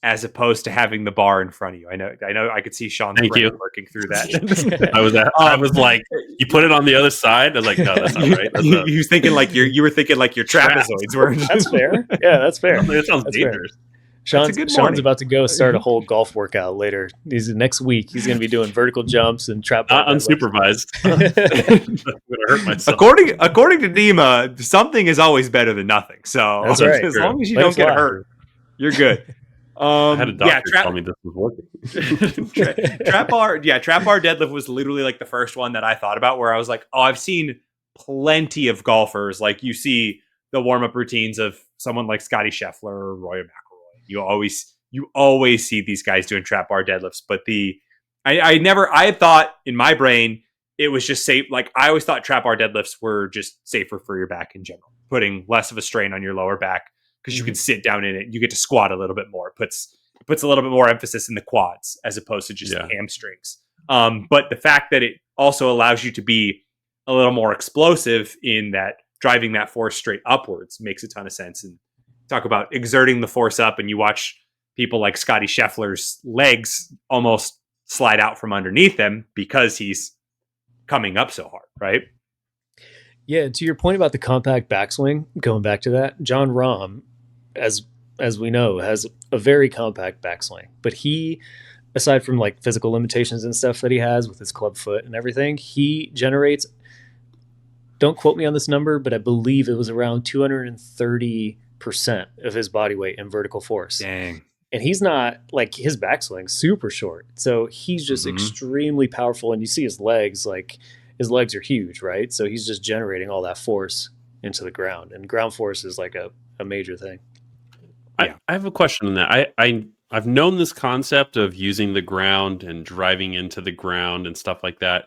B: as opposed to having the bar in front of you. I know. I could see Sean's brain working through that.
A: I was like, you put it on the other side. I was like, no, that's not right.
B: You was thinking like you were thinking like your trapezoids were.
C: That's fair. Yeah, that's fair.
A: It sounds
C: that's
A: dangerous.
C: Fair. Sean's about to go start a whole golf workout later. Next week. He's going to be doing vertical jumps and trap.
A: Not unsupervised. I'm going to hurt myself.
B: According to Nima, something is always better than nothing. So
C: that's right.
B: As long as you don't get hurt, you're good.
A: I had a doctor tell me this was working.
B: Trap bar deadlift was literally like the first one that I thought about, where I was like, oh, I've seen plenty of golfers. Like you see the warm up routines of someone like Scotty Scheffler or Roy McIlroy. You always see these guys doing trap bar deadlifts, but I thought in my brain it was just safe. Like I always thought trap bar deadlifts were just safer for your back in general, putting less of a strain on your lower back because you can sit down in it. You get to squat a little bit more. It puts a little bit more emphasis in the quads as opposed to just the hamstrings. But the fact that it also allows you to be a little more explosive in that driving that force straight upwards makes a ton of sense. And talk about exerting the force up, and you watch people like Scotty Scheffler's legs almost slide out from underneath him because he's coming up so hard, right?
C: Yeah, to your point about the compact backswing, going back to that, John Rahm, as we know, has a very compact backswing. But he, aside from like physical limitations and stuff that he has with his club foot and everything, he generates, don't quote me on this number, but I believe it was around 230% of his body weight in vertical force.
B: Dang.
C: And he's not like, his backswing's super short. So he's just extremely powerful. And you see his legs, like his legs are huge, right? So he's just generating all that force into the ground. And ground force is like a major thing.
A: I have a question on that. I've known this concept of using the ground and driving into the ground and stuff like that.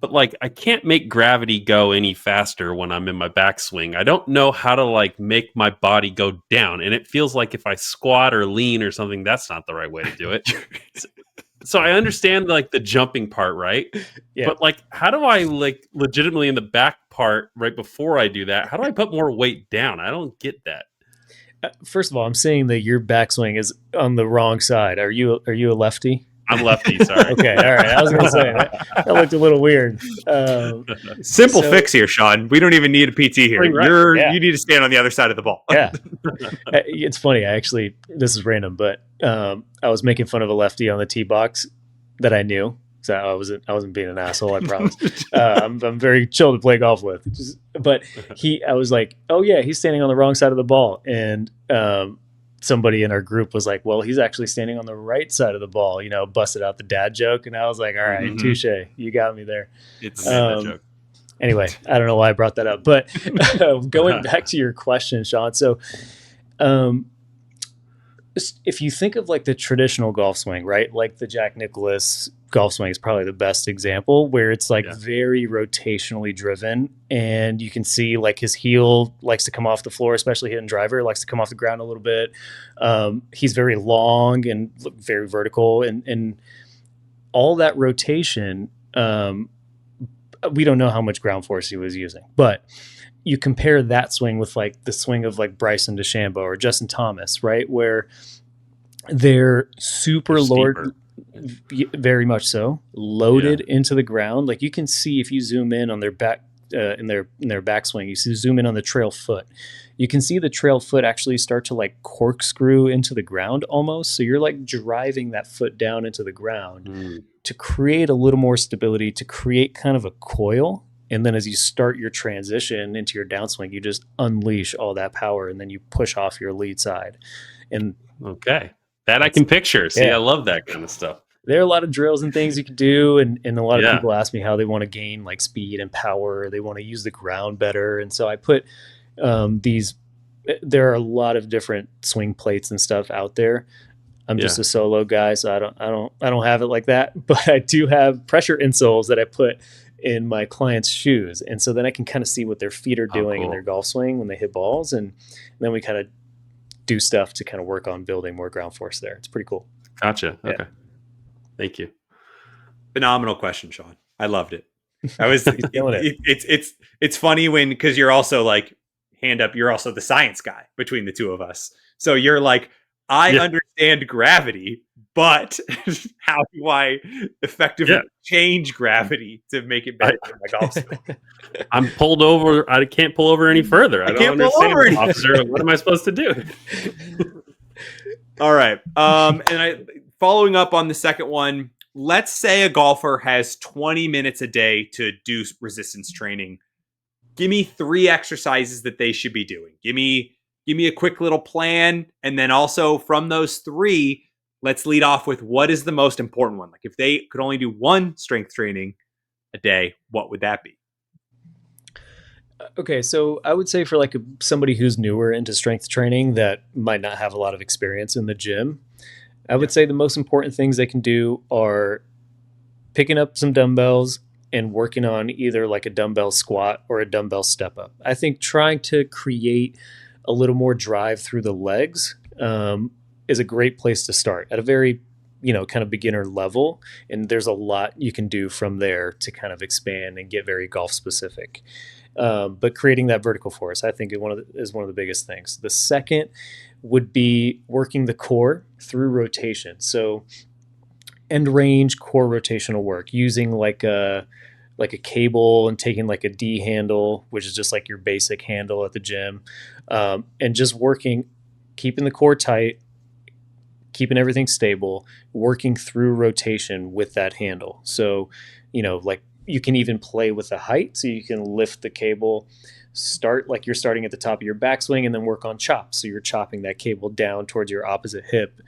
A: But like, I can't make gravity go any faster when I'm in my backswing. I don't know how to like make my body go down. And it feels like if I squat or lean or something, that's not the right way to do it. So I understand like the jumping part, right?
C: Yeah.
A: But like, how do I like legitimately in the back part right before I do that? How do I put more weight down? I don't get that.
C: First of all, I'm saying that your backswing is on the wrong side. Are you a lefty?
A: I'm lefty, sorry.
C: Okay, all right. I was going to say that looked a little weird.
B: Simple fix here, Sean. We don't even need a PT here.
C: Right.
B: You need to stand on the other side of the ball.
C: Yeah, it's funny. This is random, but I was making fun of a lefty on the tee box that I knew. So I wasn't being an asshole. I promise. I'm very chill to play golf with. But I was like, oh yeah, he's standing on the wrong side of the ball, and somebody in our group was like, well, he's actually standing on the right side of the ball, busted out the dad joke. And I was like, all right, touche. You got me there.
A: It's a dad joke.
C: Anyway, I don't know why I brought that up, but going back to your question, Sean. So, if you think of like the traditional golf swing, right? Like the Jack Nicklaus golf swing is probably the best example, where it's like very rotationally driven, and you can see like his heel likes to come off the floor, especially hitting driver, likes to come off the ground a little bit. He's very long and very vertical, and all that rotation. We don't know how much ground force he was using, but you compare that swing with like the swing of like Bryson DeChambeau or Justin Thomas, right? Where they're super lowered, very much so, loaded into the ground. Like you can see if you zoom in on their back in their backswing. You see, zoom in on the trail foot. You can see the trail foot actually start to like corkscrew into the ground almost. So you're like driving that foot down into the ground to create a little more stability, to create kind of a coil. And then as you start your transition into your downswing, you just unleash all that power, and then you push off your lead side. And
A: okay, that I can picture. See,
C: yeah.
A: I love that kind of stuff.
C: There are a lot of drills and things you can do, and a lot of
A: Yeah.
C: people ask me how they want to gain like speed and power. They want to use the ground better, and so I put these. There are a lot of different swing plates and stuff out there. I'm just a solo guy, so I don't have it like that. But I do have pressure insoles that I put in my clients' shoes, and so then I can kind of see what their feet are doing in their golf swing when they hit balls, and then we kind of do stuff to kind of work on building more ground force there. It's pretty cool.
A: Gotcha.
C: Yeah.
A: Okay. Thank you.
B: Phenomenal question, Sean. I loved it. I was it's funny when, because you're also like hand up, you're also the science guy between the two of us. So you're like, I understand gravity, but how do I effectively change gravity to make it better for my golf swing?
A: I'm pulled over. I can't pull over any further. I don't understand, officer. What am I supposed to do?
B: All right. Following up on the second one, let's say a golfer has 20 minutes a day to do resistance training. Give me 3 exercises that they should be doing. Give me a quick little plan. And then also from those 3, let's lead off with what is the most important one. Like if they could only do 1 strength training a day, what would that be?
C: Okay, so I would say for like somebody who's newer into strength training that might not have a lot of experience in the gym, I would say the most important things they can do are picking up some dumbbells and working on either like a dumbbell squat or a dumbbell step up. I think trying to create a little more drive through the legs is a great place to start at a very, kind of beginner level. And there's a lot you can do from there to kind of expand and get very golf specific. But creating that vertical force, I think, is one of the biggest things. The second would be working the core through rotation. So end range core rotational work using like a cable and taking like a D handle, which is just like your basic handle at the gym, and just working, keeping the core tight, keeping everything stable, working through rotation with that handle. So, like you can even play with the height, so you can lift the cable, start like you're starting at the top of your backswing, and then work on chops. So you're chopping that cable down towards your opposite hip,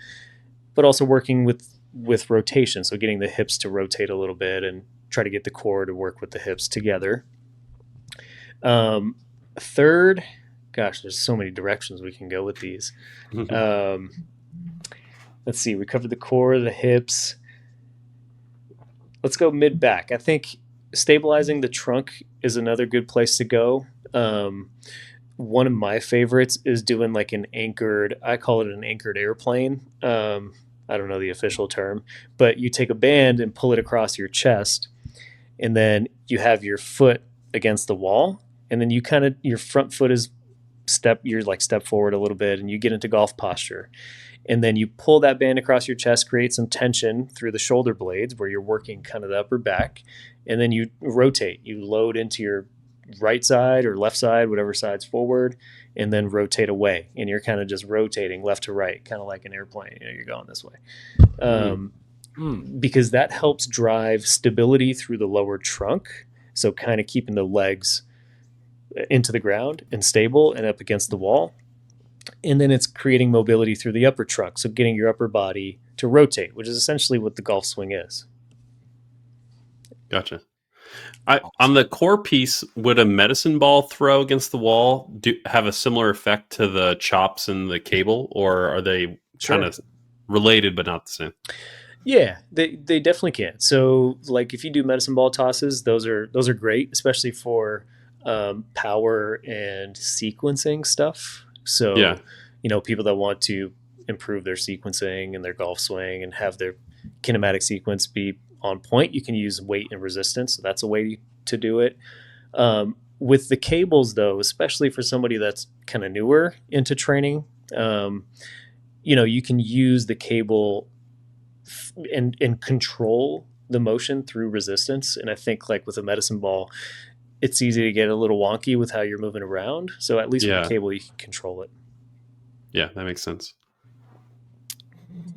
C: but also working with rotation. So getting the hips to rotate a little bit and try to get the core to work with the hips together. Third, gosh, there's so many directions we can go with these. Let's see, we covered the core, the hips. Let's go mid back. I think stabilizing the trunk is another good place to go. One of my favorites is doing like I call it an anchored airplane. I don't know the official term, but you take a band and pull it across your chest, and then you have your foot against the wall, and then your front foot is step forward a little bit, and you get into golf posture. And then you pull that band across your chest, create some tension through the shoulder blades where you're working kind of the upper back, and then you rotate. You load into your right side or left side, whatever side's forward, and then rotate away. And you're kind of just rotating left to right, kind of like an airplane. You're going this way. Because that helps drive stability through the lower trunk. So kind of keeping the legs into the ground and stable and up against the wall. And then it's creating mobility through the upper trunk. So getting your upper body to rotate, which is essentially what the golf swing is.
A: Gotcha. On the core piece, would a medicine ball throw against the wall have a similar effect to the chops and the cable, or are they kind of related but not the same?
C: Yeah, they definitely can. So like if you do medicine ball tosses, those are great, especially for power and sequencing stuff. So, people that want to improve their sequencing and their golf swing and have their kinematic sequence be on point, you can use weight and resistance. So that's a way to do it. With the cables, though, especially for somebody that's kind of newer into training, you can use the cable and control the motion through resistance. And I think like with a medicine ball, it's easy to get a little wonky with how you're moving around. So at least with
A: Yeah.
C: a cable, you can control it.
A: Yeah, that makes sense.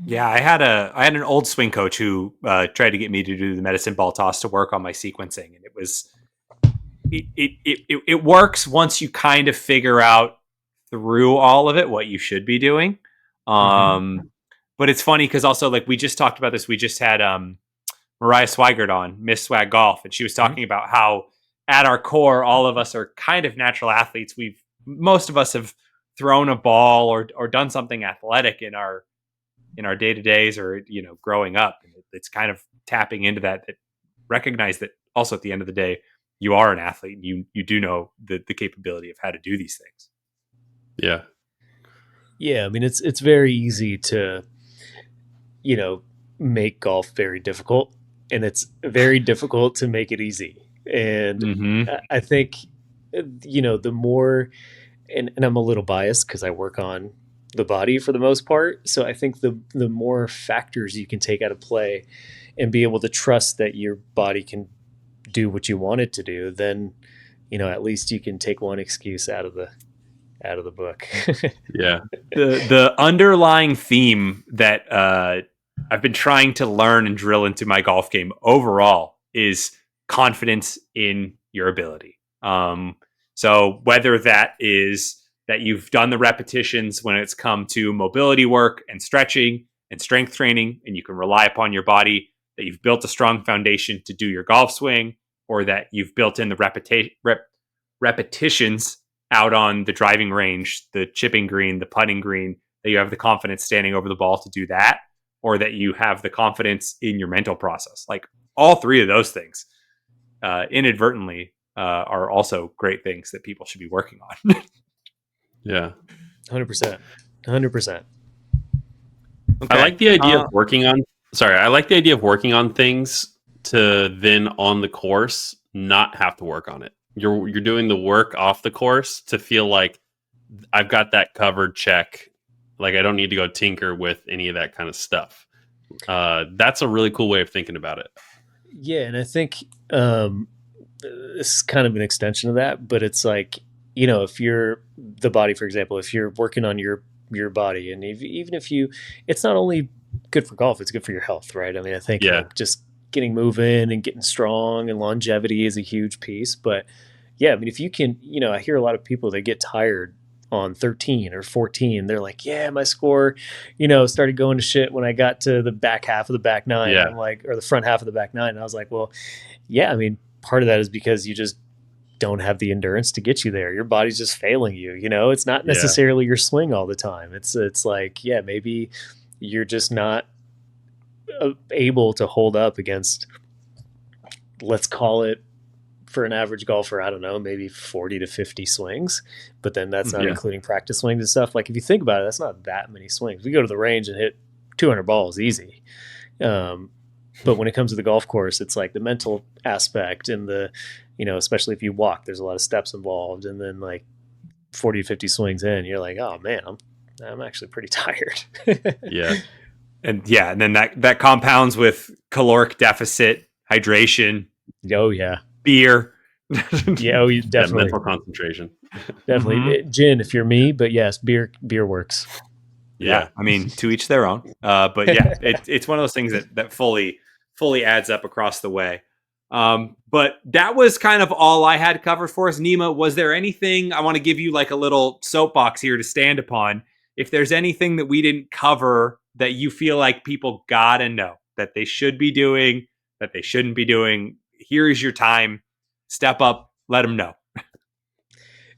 B: Yeah, I had an old swing coach who tried to get me to do the medicine ball toss to work on my sequencing, and it works once you kind of figure out through all of it what you should be doing. But it's funny because also, like, we just talked about this. We just had Mariah Swigert on, Miss Swag Golf, and she was talking about how at our core, all of us are kind of natural athletes. Most of us have thrown a ball or done something athletic in our day-to-days, or growing up. It's kind of tapping into that recognize that also at the end of the day, you are an athlete, and you do know the capability of how to do these things.
C: Yeah, I mean, it's very easy to make golf very difficult, and it's very difficult to make it easy. And I think the more, and I'm a little biased because I work on the body for the most part, so I think the more factors you can take out of play and be able to trust that your body can do what you want it to do, then at least you can take one excuse out of the book.
A: Yeah.
B: The underlying theme that I've been trying to learn and drill into my golf game overall is confidence in your ability. So whether that is that you've done the repetitions when it's come to mobility work and stretching and strength training, and you can rely upon your body, that you've built a strong foundation to do your golf swing, or that you've built in the repetitions out on the driving range, the chipping green, the putting green, that you have the confidence standing over the ball to do that, or that you have the confidence in your mental process. Like, all three of those things inadvertently are also great things that people should be working on.
A: Yeah.
C: 100%. 100%.
A: I like the idea of working on. Sorry, I like the idea of working on things to then on the course not have to work on it. You're doing the work off the course to feel like I've got that covered, check. Like, I don't need to go tinker with any of that kind of stuff. That's a really cool way of thinking about it.
C: Yeah, and I think this is kind of an extension of that, but it's like, if you're the body, for example, if you're working on your body, and even if it's not only good for golf, it's good for your health, right? I mean, I think like just getting moving and getting strong and longevity is a huge piece. But yeah, I mean, if you can, I hear a lot of people that get tired on 13 or 14. They're like, yeah, my score, started going to shit when I got to the back half of the back nine.
A: Yeah.
C: I'm like, or the front half of the back nine. And I was like, well, yeah, I mean, part of that is because you just don't have the endurance to get you there. Your body's just failing you. It's not necessarily your swing all the time. It's like, yeah, maybe you're just not able to hold up against, let's call it, for an average golfer, I don't know, maybe 40 to 50 swings, but then that's not including practice swings and stuff. Like, if you think about it, that's not that many swings. We go to the range and hit 200 balls easy. But when it comes to the golf course, it's like the mental aspect and the, especially if you walk, there's a lot of steps involved. And then like 40 to 50 swings in, you're like, oh man, I'm actually pretty tired.
A: Yeah.
B: And then that compounds with caloric deficit, hydration.
C: Oh yeah.
B: Beer.
C: Yeah, definitely.
A: Mental concentration.
C: Definitely. Gin if you're me, but yes, beer works.
B: Yeah. I mean, to each their own. But yeah, it's one of those things that fully adds up across the way. But that was kind of all I had covered for us. Nima, was there anything, I want to give you like a little soapbox here to stand upon. If there's anything that we didn't cover that you feel like people gotta know, that they should be doing, that they shouldn't be doing, here is your time. Step up, let them know.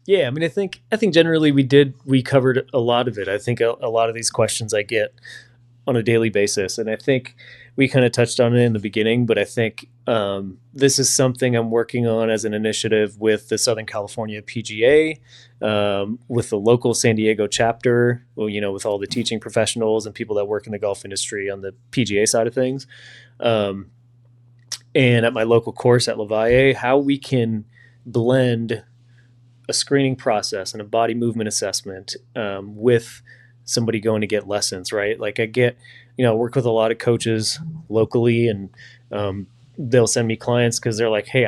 C: Yeah, I mean, I think generally we covered a lot of it. I think a lot of these questions I get on a daily basis, and I think we kind of touched on it in the beginning, but I think this is something I'm working on as an initiative with the Southern California PGA, with the local San Diego chapter, with all the teaching professionals and people that work in the golf industry on the PGA side of things. And at my local course at La Valle, how we can blend a screening process and a body movement assessment with somebody going to get lessons, right? Like, I work with a lot of coaches locally, and they'll send me clients because they're like, hey,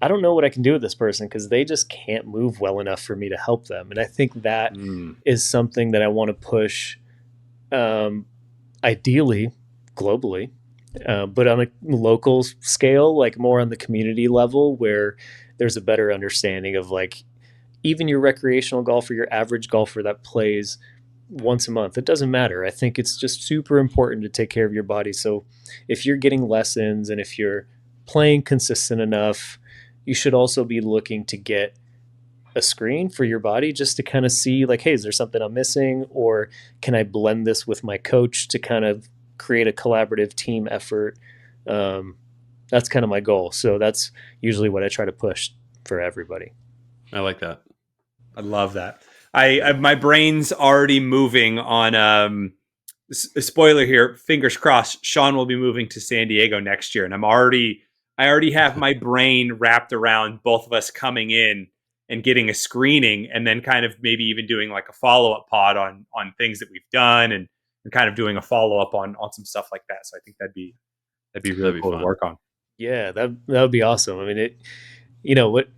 C: I don't know what I can do with this person because they just can't move well enough for me to help them. And I think that is something that I want to push, ideally globally, but on a local scale, like more on the community level, where there's a better understanding of like even your recreational golfer, your average golfer that plays once a month. It doesn't matter. I think it's just super important to take care of your body. So if you're getting lessons and if you're playing consistent enough, you should also be looking to get a screen for your body just to kind of see like, hey, is there something I'm missing? Or can I blend this with my coach to kind of create a collaborative team effort? That's kind of my goal. So that's usually what I try to push for everybody.
A: I like that.
B: I love that. I my brain's already moving on. Spoiler here, fingers crossed. Sean will be moving to San Diego next year, and I already have my brain wrapped around both of us coming in and getting a screening, and then kind of maybe even doing like a follow up pod on things that we've done, and kind of doing a follow up on some stuff like that. So I think that'd be really cool to work on.
C: Yeah, that would be awesome. I mean,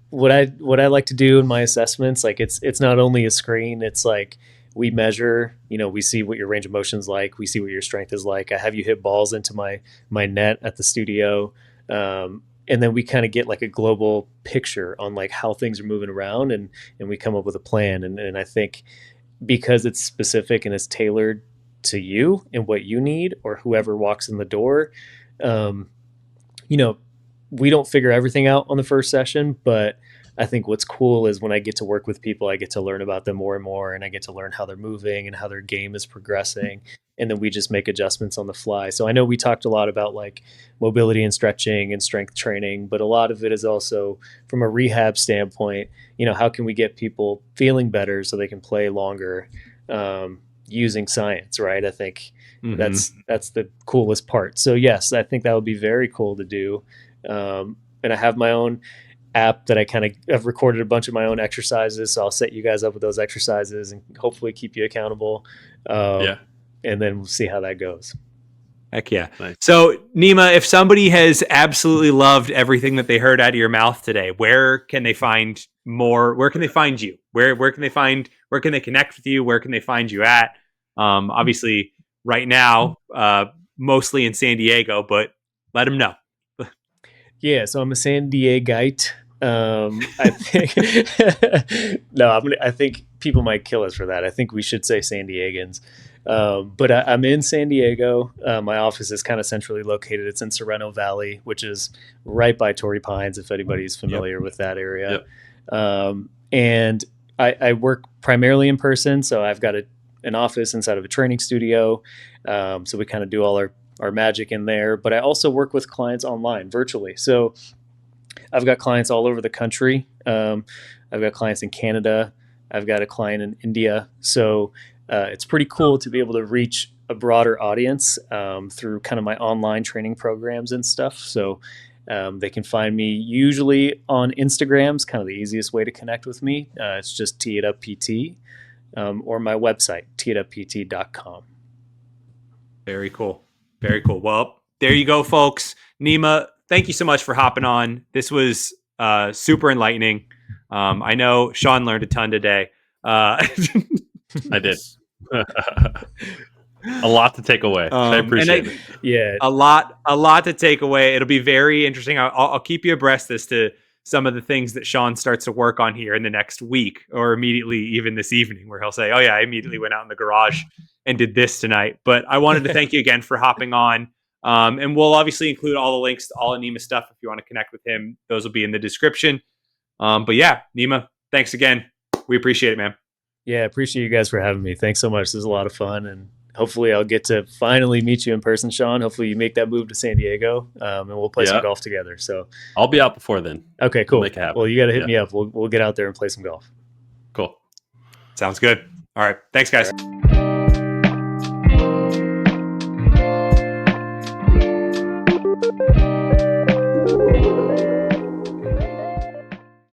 C: what I like to do in my assessments, like it's not only a screen, it's like we measure, we see what your range of motion is like, we see what your strength is like. I have you hit balls into my net at the studio, and then we kind of get like a global picture on like how things are moving around, and we come up with a plan. And I think because it's specific and it's tailored to you and what you need or whoever walks in the door, we don't figure everything out on the first session, but I think what's cool is when I get to work with people, I get to learn about them more and more, and I get to learn how they're moving and how their game is progressing. And then we just make adjustments on the fly. So I know we talked a lot about like mobility and stretching and strength training, but a lot of it is also from a rehab standpoint, how can we get people feeling better so they can play longer, using science, right? I think that's the coolest part. So yes, I think that would be very cool to do. And I have my own app that I kind of have recorded a bunch of my own exercises. So I'll set you guys up with those exercises and hopefully keep you accountable. And then we'll see how that goes.
B: Heck yeah. Nice. So Nima, if somebody has absolutely loved everything that they heard out of your mouth today, where can they find more? Where can they find you? Where can they connect with you? Where can they find you at? Obviously right now, mostly in San Diego, but let them know.
C: Yeah, so I'm a San Diegoite. I think I think people might kill us for that. I think we should say San Diegans. But I'm in San Diego. My office is kind of centrally located. It's in Sorrento Valley, which is right by Torrey Pines, if anybody's familiar with that area. And I work primarily in person, so I've got an office inside of a training studio. So we kind of do all our magic in there, but I also work with clients online virtually. So I've got clients all over the country. I've got clients in Canada. I've got a client in India. So it's pretty cool to be able to reach a broader audience through kind of my online training programs and stuff. So they can find me usually on Instagram. It's kind of the easiest way to connect with me. It's just Tee It Up PT, or my website, teeitupt.com.
B: Very cool. Very cool. Well, there you go, folks. Nima, thank you so much for hopping on. This was super enlightening. I know Sean learned a ton today. I
A: did. A lot to take away. I appreciate it.
B: Yeah, a lot to take away. It'll be very interesting. I'll keep you abreast as to some of the things that Sean starts to work on here in the next week, or immediately even this evening, where he'll say, "Oh yeah, I immediately went out in the garage and did this tonight." But I wanted to thank you again for hopping on. And we'll obviously include all the links to all of Nima's stuff if you want to connect with him. Those will be in the description. But yeah, Nima, thanks again. We appreciate it, man.
C: Yeah, appreciate you guys for having me. Thanks so much. This is a lot of fun, and hopefully I'll get to finally meet you in person, Sean. Hopefully you make that move to San Diego, and we'll play some golf together. So
A: I'll be out before then.
C: Okay, cool.
A: We'll make it happen.
C: Well, you got to hit me up. We'll get out there and play some golf.
A: Cool.
B: Sounds good. All right. Thanks, guys.